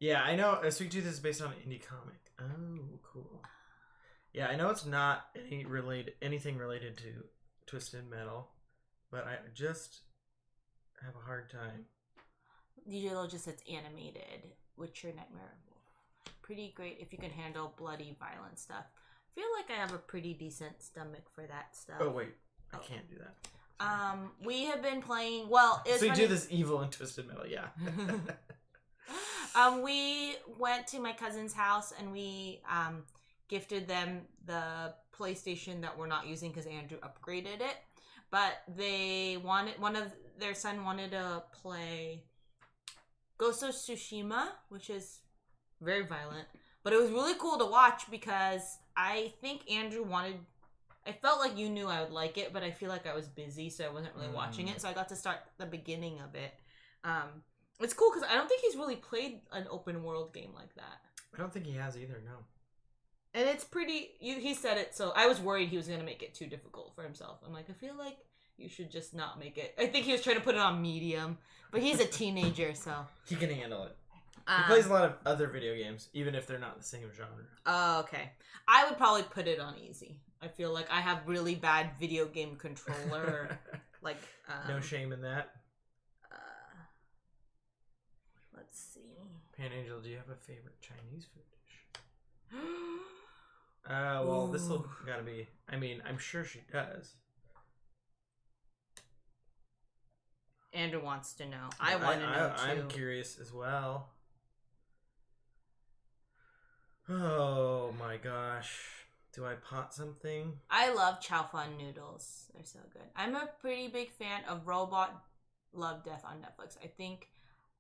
Yeah, I know. Sweet Tooth is based on an indie comic. Oh, cool. Yeah, I know it's not anything related to Twisted Metal, but I just have a hard time. DJ Lo just says animated. Witcher Nightmare Wolf. Pretty great if you can handle bloody, violent stuff. I feel like I have a pretty decent stomach for that stuff. Oh wait, I can't do that. We have been playing. Well, it's Sweet Tooth is evil in Twisted Metal. Yeah. We went to my cousin's house and we gifted them the PlayStation that we're not using because Andrew upgraded it. But their son wanted to play Ghost of Tsushima, which is very violent. But it was really cool to watch because I think Andrew I felt like you knew I would like it, but I feel like I was busy, so I wasn't really watching it. So I got to start the beginning of it. It's cool because I don't think he's really played an open world game like that. I don't think he has either, no. And it's pretty... he said it, so I was worried he was going to make it too difficult for himself. I'm like, I feel like you should just not make it... I think he was trying to put it on medium, but he's a teenager, so... He can handle it. He plays a lot of other video games, even if they're not the same genre. Oh, okay. I would probably put it on easy. I feel like I have really bad video game controller. Like... no shame in that. Let's see. Angel, do you have a favorite Chinese food dish? Well, this will gotta be... I mean, I'm sure she does. Andrew wants to know. I want to know, too. I'm curious as well. Oh, my gosh. Do I pot something? I love Chow Fun noodles. They're so good. I'm a pretty big fan of Robot Love Death on Netflix. I think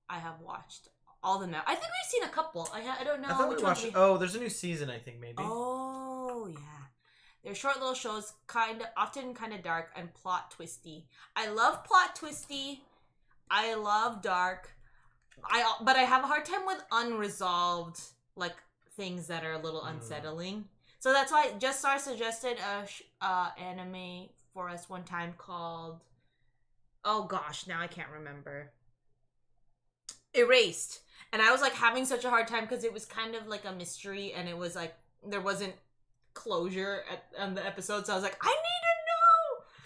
I have watched all the I think we've seen a couple. I don't know. I thought we watched... Oh, there's a new season, I think, maybe. Oh, yeah. They're short little shows, often kind of dark and plot twisty. I love plot twisty. I love dark. But I have a hard time with unresolved, like, things that are a little unsettling. So that's why Just Star suggested a anime for us one time called... Oh, gosh, now I can't remember. Erased. And I was like having such a hard time because it was kind of like a mystery and it was like there wasn't closure on the episode, so I was like, I need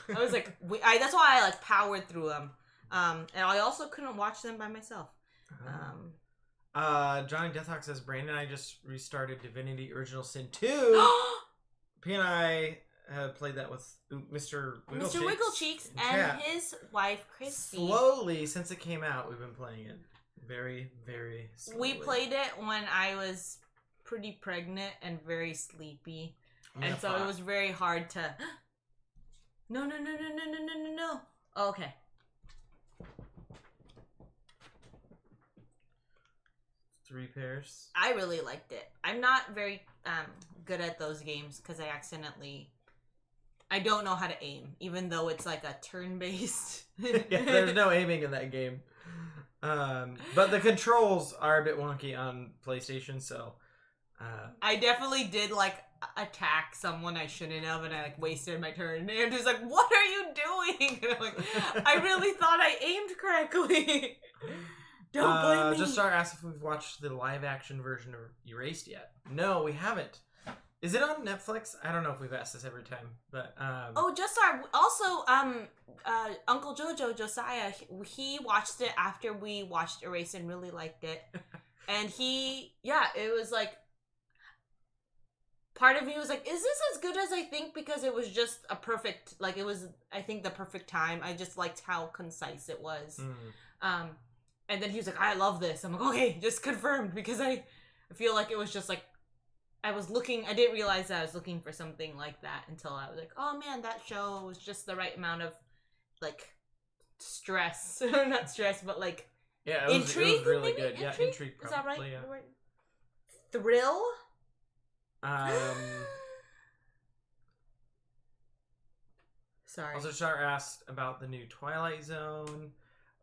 to know. I was like, that's why I like powered through them. And I also couldn't watch them by myself. Johnny Deathhawk says Brandon and I just restarted Divinity Original Sin 2. P and I have played that with Mr. Wigglecheeks and his wife Christy. Slowly since it came out, we've been playing it. Very, very slowly. We played it when I was pretty pregnant and very sleepy. And so it was very hard to... No. Oh, okay. Three pairs. I really liked it. I'm not very good at those games because I don't know how to aim, even though it's like a turn-based. Yeah, there's no aiming in that game. But the controls are a bit wonky on PlayStation, so... I definitely did, like, attack someone I shouldn't have, and I, like, wasted my turn. And Andrew's like, what are you doing? And I'm like, I really thought I aimed correctly. Don't blame me. Just Star asked if we've watched the live-action version of Erased yet. No, we haven't. Is it on Netflix? I don't know if we've asked this every time, but... Oh, Just Star. Also, Uncle Jojo, Josiah, he watched it after we watched Erased and really liked it. And it was like... Part of me was like, is this as good as I think? Because it was just a perfect... Like, it was, I think, the perfect time. I just liked how concise it was. And then he was like, I love this. I'm like, okay, just confirmed. Because I feel like it was just like... I didn't realize that I was looking for something like that until I was like, oh man, that show was just the right amount of, like, stress. Not stress, but like, intrigue. It was really maybe? good. Intrigue? Yeah, intrigue probably. Is that right? Yeah. Thrill? Sorry. Also, Char asked about the new Twilight Zone.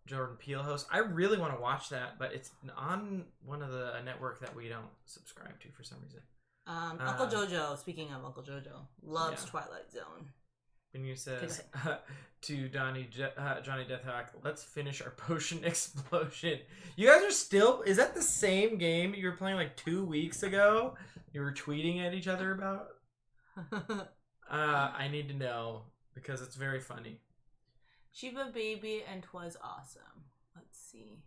Jordan Peele host. I really want to watch that, but it's on one of the network that we don't subscribe to for some reason. Uncle Jojo, speaking of Uncle Jojo, loves Twilight Zone. Benita says to Johnny Deathhawk, let's finish our potion explosion. You guys are still... Is that the same game you were playing like 2 weeks ago? You were tweeting at each other about? I need to know because it's very funny. Shiva Baby and 'Twas Awesome. Let's see.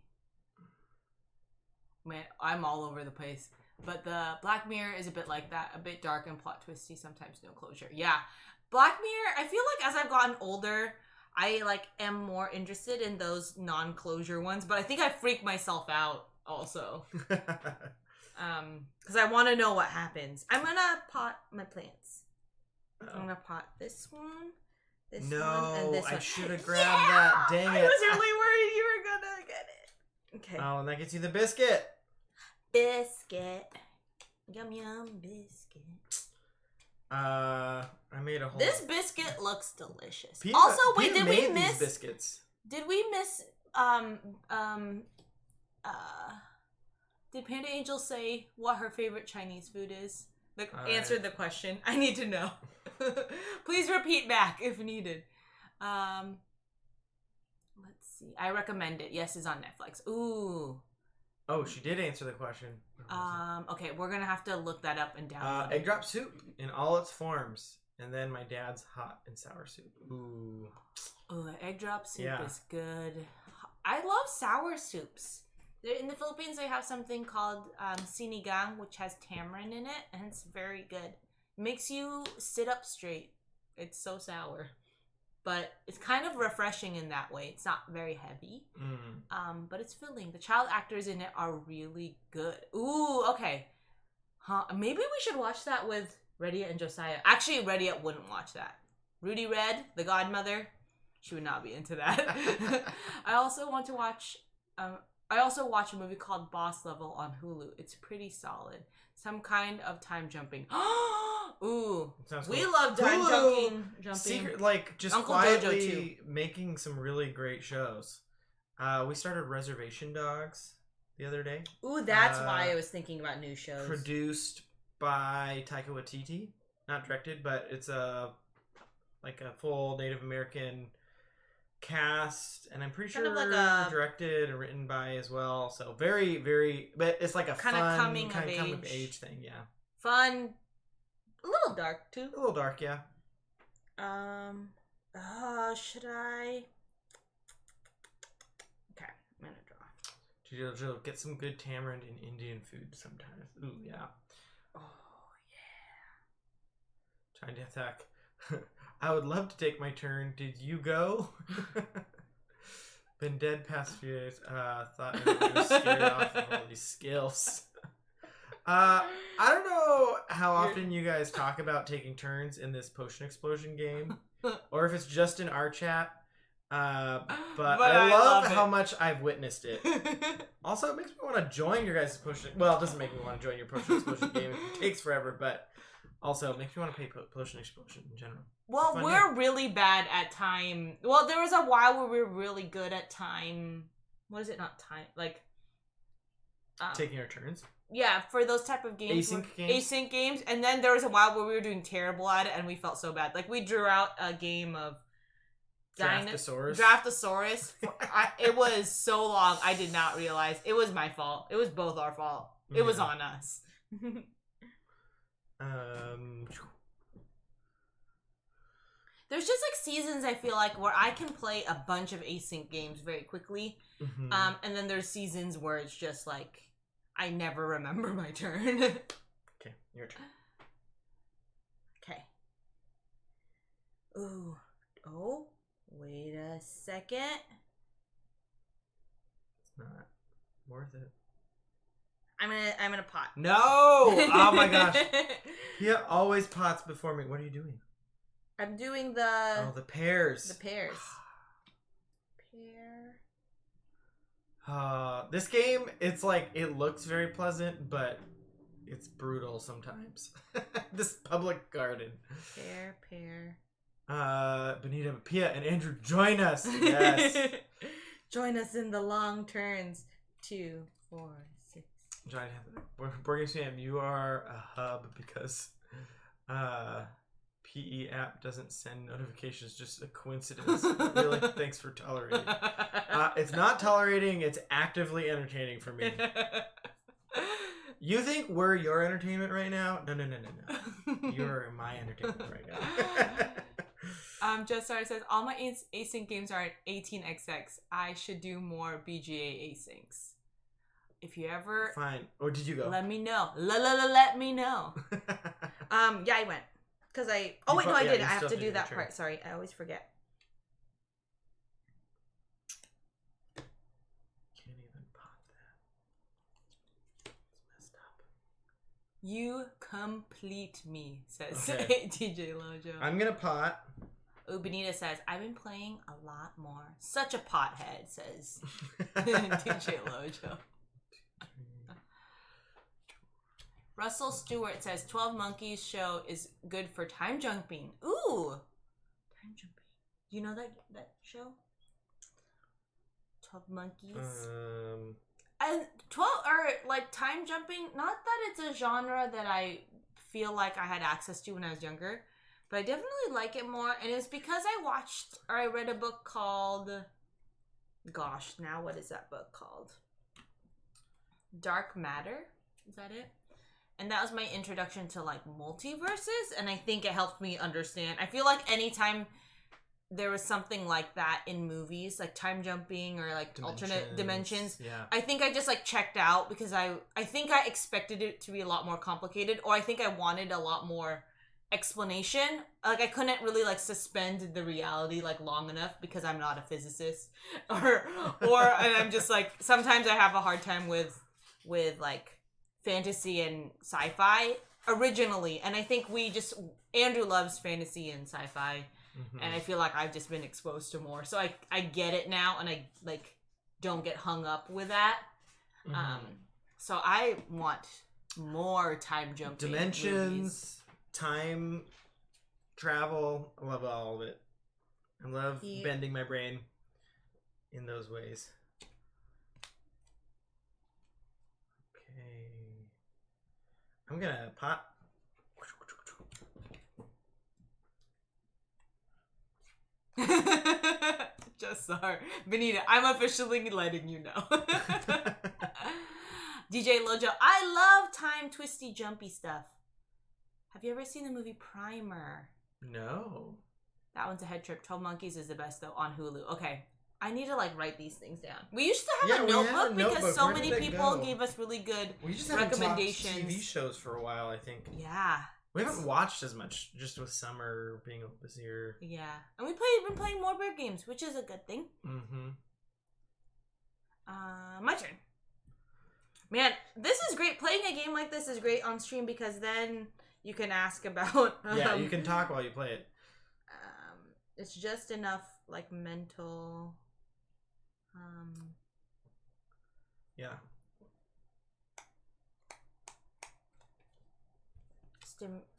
Man, I'm all over the place. But the Black Mirror is a bit like that. A bit dark and plot twisty. Sometimes no closure. Yeah. Black Mirror, I feel like as I've gotten older, I am more interested in those non-closure ones. But I think I freak myself out also. Because I want to know what happens. I'm going to pot my plants. I'm going to pot this one. This one and this one. I should have grabbed that. Dang it. I was really worried you were gonna get it. Okay. Oh, and that gets you the biscuit. Biscuit. Yum yum biscuit. I made a whole... This biscuit looks delicious. Pia, also, wait, Pia did we made miss... these biscuits. Did we miss... Did Panda Angel say what her favorite Chinese food is? Answer the question. I need to know. Please repeat back if needed. Let's see. I recommend it. Yes, it's on Netflix. Ooh. Oh, she did answer the question. Okay, we're gonna have to look that up and download egg drop soup in all its forms, and then my dad's hot and sour soup. Ooh. Ooh, egg drop soup is good. I love sour soups. In the Philippines, they have something called sinigang, which has tamarind in it, and it's very good. It makes you sit up straight. It's so sour. But it's kind of refreshing in that way. It's not very heavy. But it's filling. The child actors in it are really good. Ooh, okay. Maybe we should watch that with Redia and Josiah. Actually, Redia wouldn't watch that. Rudy Red, the godmother, she would not be into that. I also want to watch... I also watch a movie called Boss Level on Hulu. It's pretty solid. Some kind of time jumping. Ooh. Sounds we cool. love time jumping. Secret, just Uncle quietly making some really great shows. We started Reservation Dogs the other day. Ooh, that's why I was thinking about new shows. Produced by Taika Waititi. Not directed, but it's a full Native American cast, and I'm pretty sure directed and written by as well. So very, very, but it's like a kind fun of coming of age thing. Yeah, fun, a little dark too. A little dark, yeah. Should I? Okay, I'm gonna draw. Jill, get some good tamarind in Indian food sometimes. Ooh, yeah. Oh yeah. Trying to attack. I would love to take my turn. Did you go? Been dead past few days. Thought I was scared off of all these skills. I don't know how often you guys talk about taking turns in this potion explosion game, or if it's just in our chat. But I love how much I've witnessed it. Also, it makes me want to join your guys' potion. Well, it doesn't make me want to join your potion explosion game. It takes forever, but also it makes me want to play potion explosion in general. Well, we're really bad at time. Well, there was a while where we were really good at time. What is it? Not time. Taking our turns. Yeah, for those type of games. Async games. And then there was a while where we were doing terrible at it, and we felt so bad. We drew out a game of Draftosaurus. It was so long, I did not realize. It was my fault. It was both our fault. It was on us. There's just seasons, I feel like, where I can play a bunch of async games very quickly. And then there's seasons where it's just I never remember my turn. Okay, your turn. Okay. Ooh. Oh, wait a second. It's not worth it. I'm gonna pot. No! Oh my gosh. Pia always pots before me. What are you doing? I'm doing the pears. The pears. This game, it's it looks very pleasant, but it's brutal sometimes. This public garden. Pear. Benita, Pia, and Andrew, join us. Yes. Join us in the long turns. 2, 4, 6. Giant Board Game Sam, you are a hub because PE app doesn't send notifications. Just a coincidence. Really? Thanks for tolerating. It's not tolerating. It's actively entertaining for me. You think we're your entertainment right now? No. You're my entertainment right now. Just Sarah says, all my async games are at 18xx. I should do more BGA asyncs. If you ever... Fine. Or did you go? Let me know. Let me know. Yeah, I went. Because I... Oh, wait, no, I didn't. I have to do that part. Sorry, I always forget. Can't even pot that. It's messed up. You complete me, says okay. DJ Lojo. I'm gonna pot. Ooh, Benita says, I've been playing a lot more. Such a pothead, says DJ Lojo. Russell Stewart says 12 Monkeys show is good for time jumping. Ooh, time jumping. Do you know that show? 12 Monkeys. And 12 or like time jumping. Not that it's a genre that I feel like I had access to when I was younger, but I definitely like it more. And it's because I read a book called. Gosh, now what is that book called? Dark Matter. Is that it? And that was my introduction to like multiverses, and I think it helped me understand. I feel like anytime there was something like that in movies, like time jumping or like alternate dimensions, I think I just like checked out because I think I expected it to be a lot more complicated, or I think I wanted a lot more explanation. Like I couldn't really like suspend the reality like long enough because I'm not a physicist, or and I'm just like sometimes I have a hard time with like fantasy and sci-fi originally, and I think Andrew loves fantasy and sci-fi, and I feel like I've just been exposed to more, so I get it now, and I like don't get hung up with that. So I want more time jumping dimensions movies. Time travel. I love all of it. I love bending my brain in those ways. I'm gonna pot. Just sorry. Benita, I'm officially letting you know. DJ Lojo, I love time twisty jumpy stuff. Have you ever seen the movie Primer? No. That one's a head trip. 12 Monkeys is the best though on Hulu. Okay. I need to like write these things down. We used to have a notebook because so many people gave us really good recommendations. We just haven't TV shows for a while, I think. Yeah. We haven't watched as much, just with summer being busier. Yeah. And we've been playing more board games, which is a good thing. My turn. Man, this is great. Playing a game like this is great on stream because then you can ask about... yeah, you can talk while you play it. It's just enough like mental... yeah.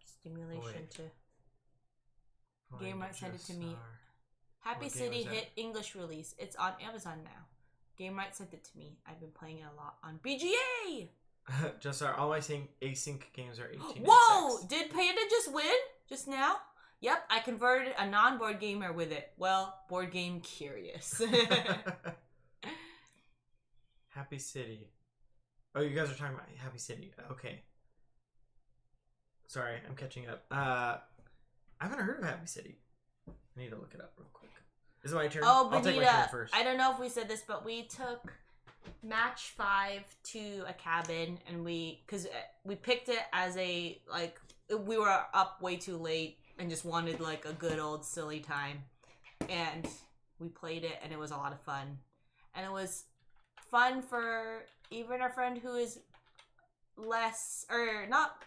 Stimulation to... Game Right sent it to me. Happy City hit English release. It's on Amazon now. Game Right sent it to me. I've been playing it a lot on BGA. Just all my async games are 18. Whoa! Did Panda just win just now? Yep, I converted a non-board gamer with it. Well, board game curious. Happy City. Oh, you guys are talking about Happy City. Okay. Sorry, I'm catching up. I haven't heard of Happy City. I need to look it up real quick. Is it my turn? Oh, Benita, I'll take my turn first. I don't know if we said this, but we took match 5 to a cabin, and we picked it as a, like, we were up way too late and just wanted like a good old silly time, and we played it, and it was a lot of fun, and it was fun for even our friend who is less or not.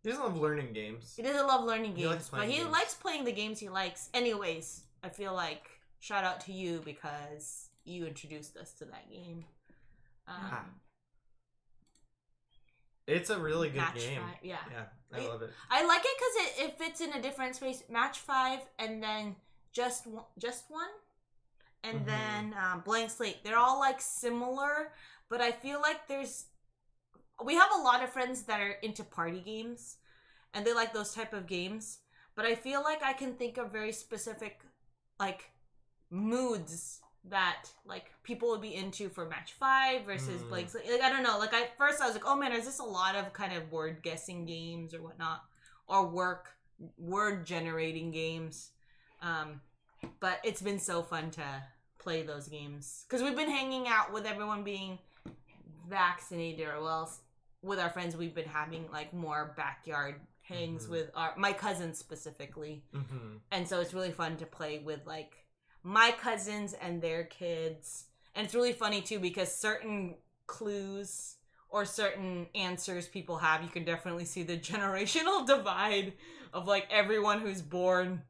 He doesn't love learning games. He doesn't love learning games, but he likes playing the games he likes. Anyways, I feel like shout out to you because you introduced us to that game. It's a really good game. Yeah, I love it. I like it because it fits in a different space. Match 5 and then just one, and then blank slate. They're all like similar, but I feel like we have a lot of friends that are into party games, and they like those type of games. But I feel like I can think of very specific, like, moods that, like, people would be into for match 5 versus Blake's. Like, I don't know. Like, at first I was like, oh man, is this a lot of kind of word guessing games or whatnot? Or word generating games? But it's been so fun to play those games. Because we've been hanging out with everyone being vaccinated, or well, with our friends, we've been having, like, more backyard hangs with my cousins specifically. And so it's really fun to play with, like, my cousins and their kids. And it's really funny too, because certain clues or certain answers people have, you can definitely see the generational divide of, like, everyone who's born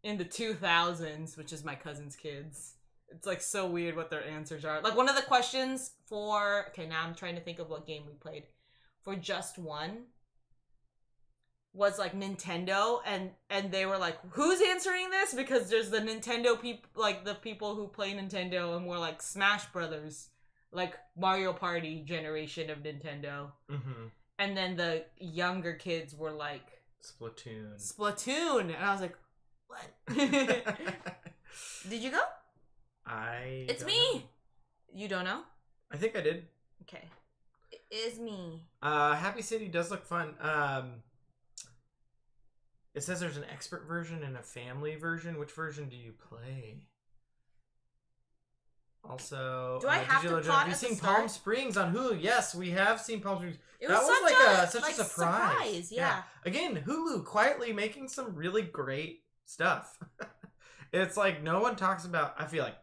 in the 2000s, which is my cousin's kids. It's, like, so weird what their answers are. Like, one of the questions for, okay, now I'm trying to think of what game we played for Just One was, like, Nintendo, and they were like, who's answering this? Because there's the Nintendo people, like, the people who play Nintendo, and we're like Smash Brothers, like Mario Party generation of Nintendo. And then the younger kids were like Splatoon, and I was like, what? Did you go? It's me. Know. You don't know? I think I did. Okay, it is me. Happy City does look fun. It says there's an expert version and a family version. Which version do you play? Also, do I have to pot have you seen Palm Springs on Hulu? Yes, we have seen Palm Springs. That was such a surprise. Yeah. Again, Hulu quietly making some really great stuff. It's like no one talks about. I feel like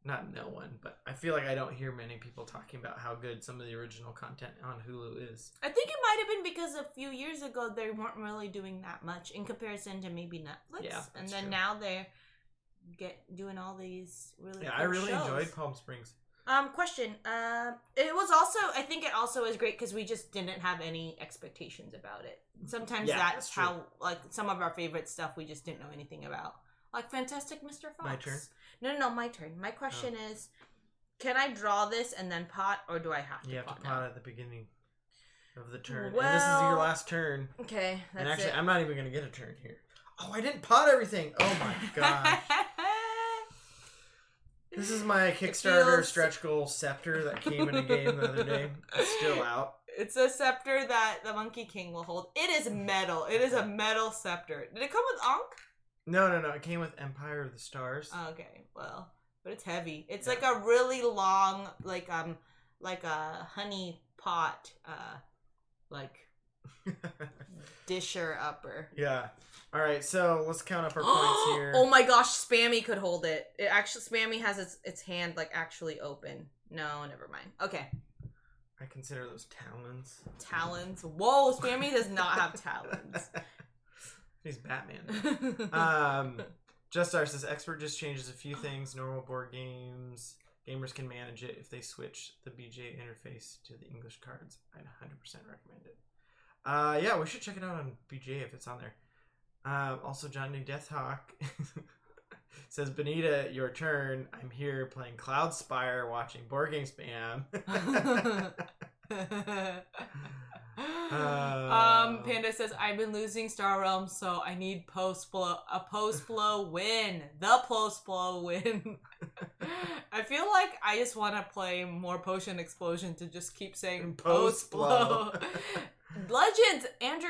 not no one, but I feel like I don't hear many people talking about how good some of the original content on Hulu is. I think it might have been because a few years ago they weren't really doing that much in comparison to maybe Netflix. Yeah, and then now they're doing all these really cool I really shows. enjoyed Palm Springs. Question. It was also, I think it also is great because we just didn't have any expectations about it. Sometimes that's how, like, some of our favorite stuff we just didn't know anything about. Like Fantastic Mr. Fox. My turn? No, my turn. My question is, can I draw this and then pot, or do I have to pot? You have to pot at the beginning of the turn. Well, and this is your last turn. Okay, that's and actually, it. I'm not even going to get a turn here. Oh, I didn't pot everything. Oh my gosh. This is my Kickstarter stretch goal scepter that came in a game the other day. It's still out. It's a scepter that the Monkey King will hold. It is metal. It is a metal scepter. Did it come with Ankh? No. It came with Empire of the Stars. Okay, well, but it's heavy. It's like a really long, like a honey pot, like disher upper. Yeah. All right, so let's count up our points here. Oh my gosh, Spammy could hold it. It actually, Spammy has its hand like actually open. No, never mind. Okay. I consider those talons. Talons? Whoa, Spammy does not have talons. He's Batman. Justar says expert just changes a few things. Normal board games, gamers can manage it if they switch the BJ interface to the English cards. I'd 100% recommend it. Yeah, we should check it out on BJ if it's on there. Also, Johnny Deathhawk says, Benita, your turn. I'm here playing Cloud Spire, watching Board Game Spam. Panda says, I've been losing Star Realms, so I need a post-blow win. The post-blow win. I feel like I just want to play more Potion Explosion to just keep saying post-blow. Legends! Andrew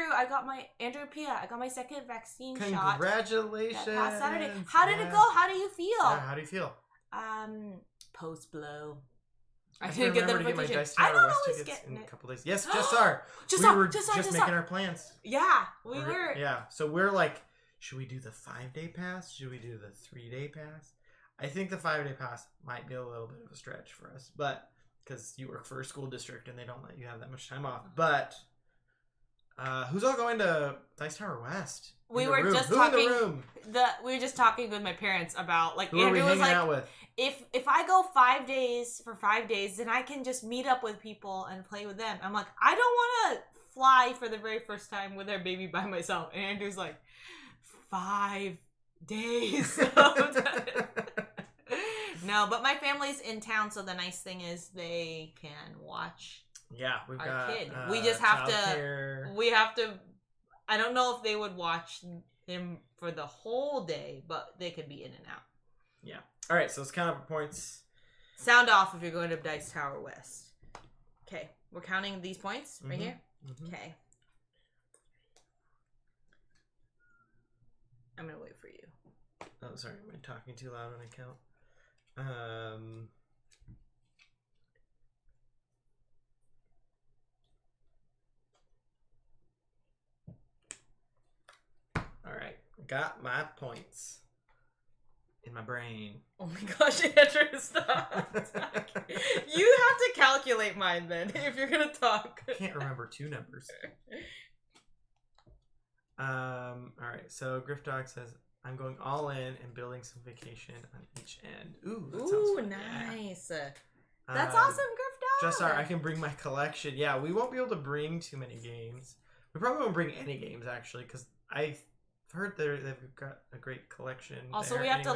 Pia, I got my second vaccine shot. Congratulations! Last Saturday. How did it go? How do you feel? Yeah, how do you feel? Post-blow. I didn't get the notification. I don't always get in a couple days. Yes, Justar. We were just making our plans. Yeah, we were. Yeah, so we're like, should we do the 5-day pass? Should we do the 3-day pass? I think the 5-day pass might be a little bit of a stretch for us, but because you work for a school district and they don't let you have that much time off. But who's all going to Dice Tower West? We were just talking with my parents about, like, who Andrew was like, out with? If I go 5 days for 5 days, then I can just meet up with people and play with them. I'm like, I don't want to fly for the very first time with our baby by myself. And Andrew's like, 5 days. No, but my family's in town, so the nice thing is they can watch. Yeah, we've got kid. We just have to. care. We have to I don't know if they would watch him for the whole day, but they could be in and out. Yeah. All right, so let's count up our points. Sound off if you're going to Dice Tower West. Okay, we're counting these points right here. Okay. I'm gonna wait for you. Oh, sorry, am I talking too loud when I count? All right, got my points in my brain. Oh my gosh, Andrew, stop. You have to calculate mine then if you're gonna talk. I can't remember two numbers. All right, so Griffdog says, I'm going all in and building some vacation on each end. Ooh, that sounds fun. Nice. Yeah. That's awesome, Griffdog. Just I can bring my collection. Yeah, we won't be able to bring too many games. We probably won't bring any games, actually, because I've heard they've got a great collection. Also, we have to,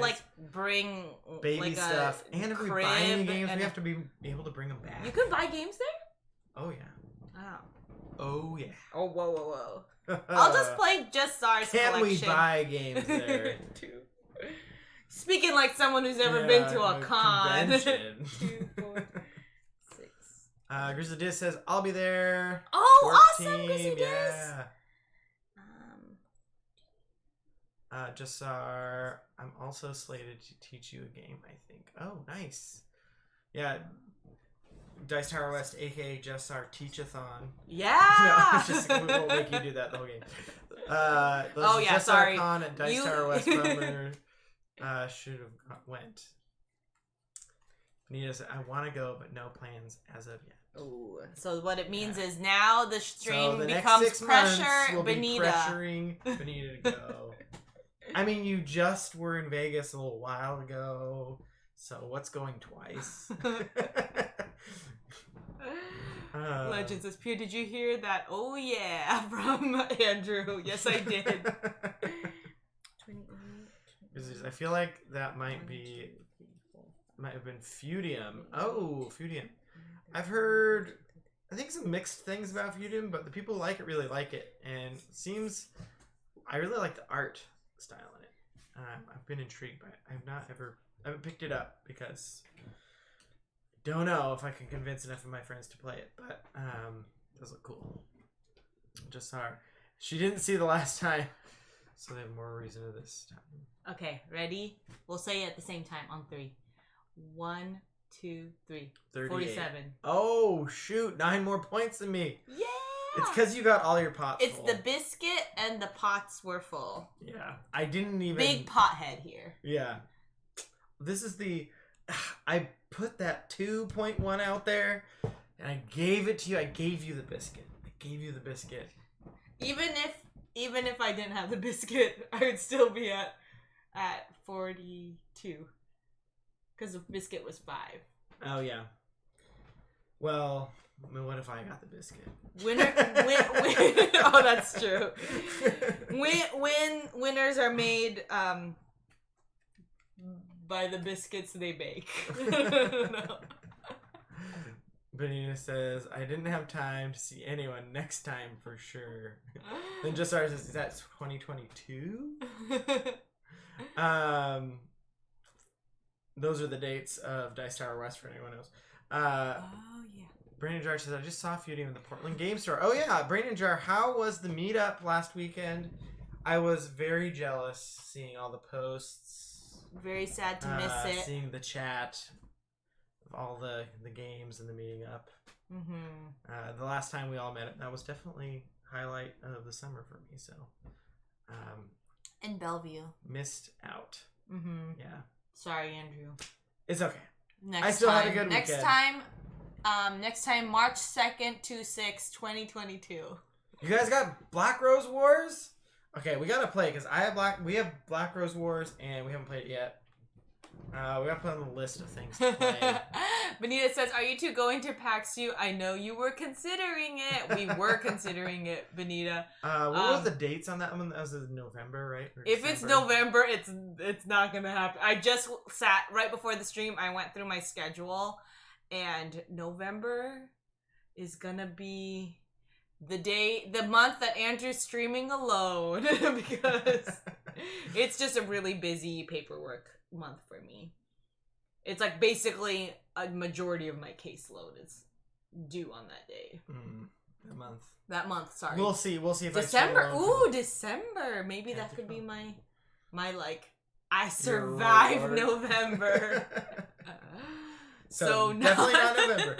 bring baby stuff. And if we buy any games, we have to be able to bring them back. You can buy games there? Oh, yeah. Oh. Oh, yeah. Oh, whoa. I'll just play just Czar's collection. Can we buy games there? Speaking like someone who's never been to a con. 2, 4, 6. Grizzly Diz says, I'll be there. Oh, awesome, Grizzly Diz. Yeah. Jassar, I'm also slated to teach you a game, I think. Oh, nice. Yeah. Dice Tower West, aka Jassar Teachathon. Yeah! No, we won't make you do that the whole game. Sorry. Con at Dice Tower West Bummer should have went. Nita said, I want to go, but no plans as of yet. Ooh. So what it means is now the stream the becomes pressure we'll Benita. Be pressuring Benita to go. I mean, you just were in Vegas a little while ago, so what's going twice? Legend says, Pew, did you hear that? Oh yeah, from Andrew. Yes, I did. I feel like that might have been Fudium. Oh, Fudium. I've heard, I think some mixed things about Fudium, but the people who really like it, and it seems, I really like the art style in it. I've been intrigued by it. I haven't picked it up because don't know if I can convince enough of my friends to play it, but it does look cool. Just saw her. She didn't see the last time, so they have more reason to this time. Okay, ready? We'll say it at the same time on 3. 1, 2, 3. 47. Oh shoot! 9 more points than me. Yeah. It's because you got all your pots full. It's the biscuit and the pots were full. Yeah. I didn't even... Big pothead here. Yeah. This is the... I put that 2.1 out there, and I gave it to you. I gave you the biscuit. Even if I didn't have the biscuit, I would still be at 42. Because the biscuit was 5. Oh, yeah. Well... what if I got the biscuit? Oh, that's true. Winners are made by the biscuits they bake. No. Benita says, I didn't have time to see anyone next time for sure. Then just says, is that 2022? Those are the dates of Dice Tower West for anyone else. Oh, yeah. Brandon Jar says, I just saw Fudium in the Portland Game Store. Oh, yeah. Brandon Jar, how was the meetup last weekend? I was very jealous seeing all the posts. Very sad to miss it. Seeing the chat of all the games and the meeting up. Mm-hmm. The last time we all met, that was definitely highlight of the summer for me. So, in Bellevue. Missed out. Mm-hmm. Yeah. Sorry, Andrew. It's okay. Had a good weekend. Next time, March 2nd to 6th, 2022. You guys got Black Rose Wars? Okay, we gotta play because we have Black Rose Wars and we haven't played it yet. We gotta put on the list of things to play. Benita says, "Are you two going to PAX U? I know you were considering it. We were considering it, Benita." What was the dates on that one? That was in November, right? If it's November, it's not gonna happen. I just sat right before the stream. I went through my schedule. And November is gonna be the month that Andrew's streaming alone because it's just a really busy paperwork month for me. It's like basically a majority of my caseload is due on that day. That month, sorry. We'll see if December. Ooh, December. Maybe that could be my like I survived November. So definitely not November.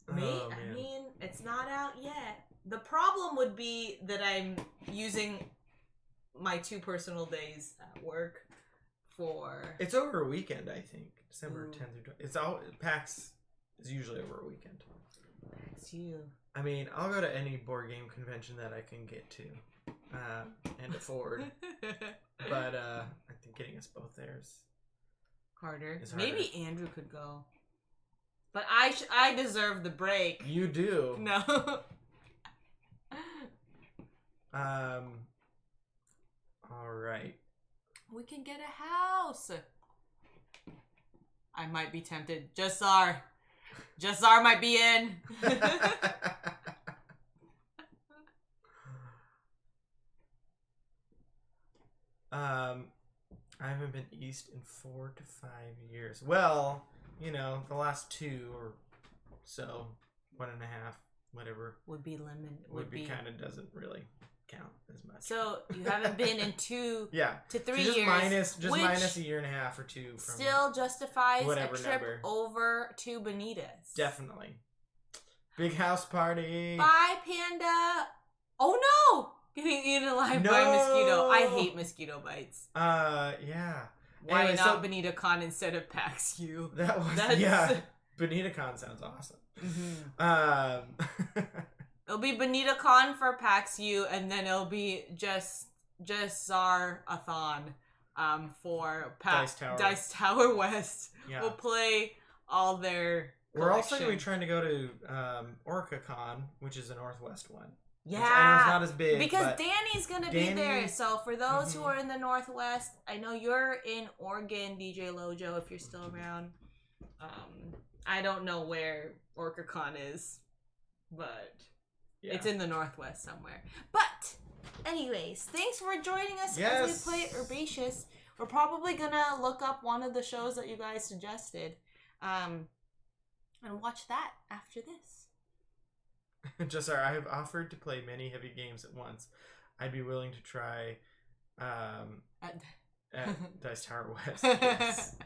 I mean, it's not out yet. The problem would be that I'm using my 2 personal days at work for... It's over a weekend, I think. December 10th through 20th. It's all... PAX is usually over a weekend. PAX U. I mean, I'll go to any board game convention that I can get to and afford. But I think getting us both there is harder. harder. Maybe Andrew could go. But I deserve the break. You do. No. All right. We can get a house. I might be tempted. Jassar might be in. I haven't been east in 4 to 5 years. Well, you know, the last 2 or so, 1.5, whatever. Would be lemon. Would be kind of doesn't really count as much. So you haven't been in 2 to 3 so years. Minus a year and a half or 2 from still justifies a trip number. Over to Benitez. Definitely. Big house party. Bye, Panda. Oh no! Getting eaten alive by a mosquito. I hate mosquito bites. Yeah. Why anyway, not BenitaCon instead of PAX U? Yeah. BenitaCon sounds awesome. Mm-hmm. It'll be BenitaCon for PAX U, and then it'll be just Czar-a-thon for Dice Tower West. Yeah. We'll play all their collection. We're also going to be trying to go to OrcaCon, which is a Northwest one. Yeah, I know it's not as big because Danny's gonna be there. So for those who are in the Northwest, I know you're in Oregon, DJ Lojo, if you're still around. I don't know where OrcaCon is, but it's in the Northwest somewhere. But anyways, thanks for joining us as we play Herbaceous. We're probably gonna look up one of the shows that you guys suggested, and watch that after this. Jassar, I have offered to play many heavy games at once. I'd be willing to try at Dice Tower West. Yes.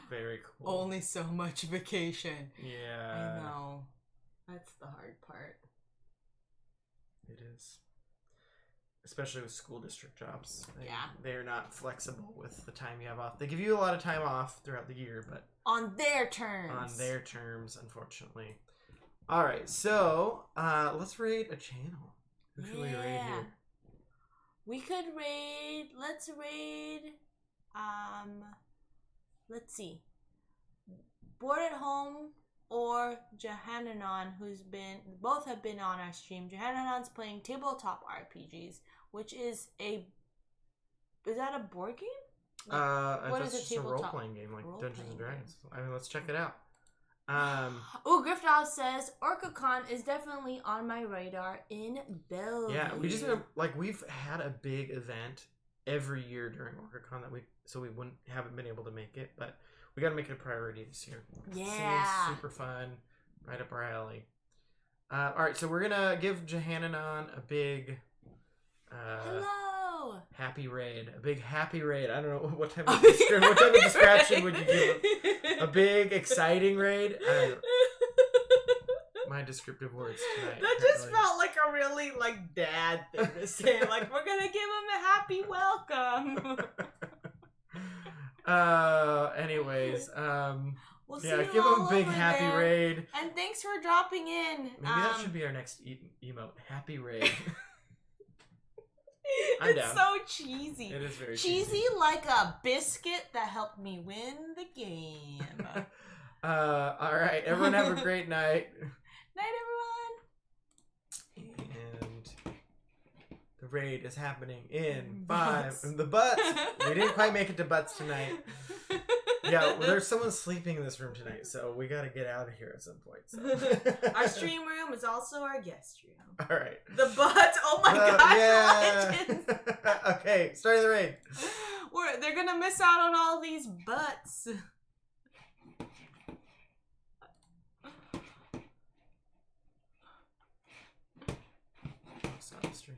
Very cool. Only so much vacation. Yeah. I know. That's the hard part. It is. Especially with school district jobs. They're not flexible with the time you have off. They give you a lot of time off throughout the year, but... On their terms. On their terms, unfortunately. Alright, so, let's raid a channel. Who should we raid here? We could raid... Let's raid... Let's see. Board at Home or Jehananon, both have been on our stream. Jehananon's playing tabletop RPGs, which is that a board game? What is it? It's a role-playing game, like Dungeons and Dragons. I mean, let's check it out. Griffdal says OrcaCon is definitely on my radar in Bellevue. Yeah, we've had a big event every year during OrcaCon we haven't been able to make it, but we got to make it a priority this year. Yeah, seems super fun, right up our alley. All right, so we're gonna give Jehananon a big hello happy raid, a big happy raid. I don't know what type of description would you give it? A big exciting raid. My descriptive words tonight. That just felt like a really dad thing to say. Like, we're gonna give him a happy welcome. Anyways, we'll see give him a big happy raid. And thanks for dropping in. Maybe that should be our next emote. Happy raid. It's so cheesy. It is very cheesy, like a biscuit that helped me win the game. All right, everyone have a great night. Night, everyone. And the raid is happening in 5. The butts. We didn't quite make it to butts tonight. Yeah, well, there's someone sleeping in this room tonight, so we got to get out of here at some point. So. Our stream room is also our guest room. All right. The butt. Oh my gosh, yeah. legends. Okay, starting the raid. They're gonna miss out on all these butts. Stop the stream.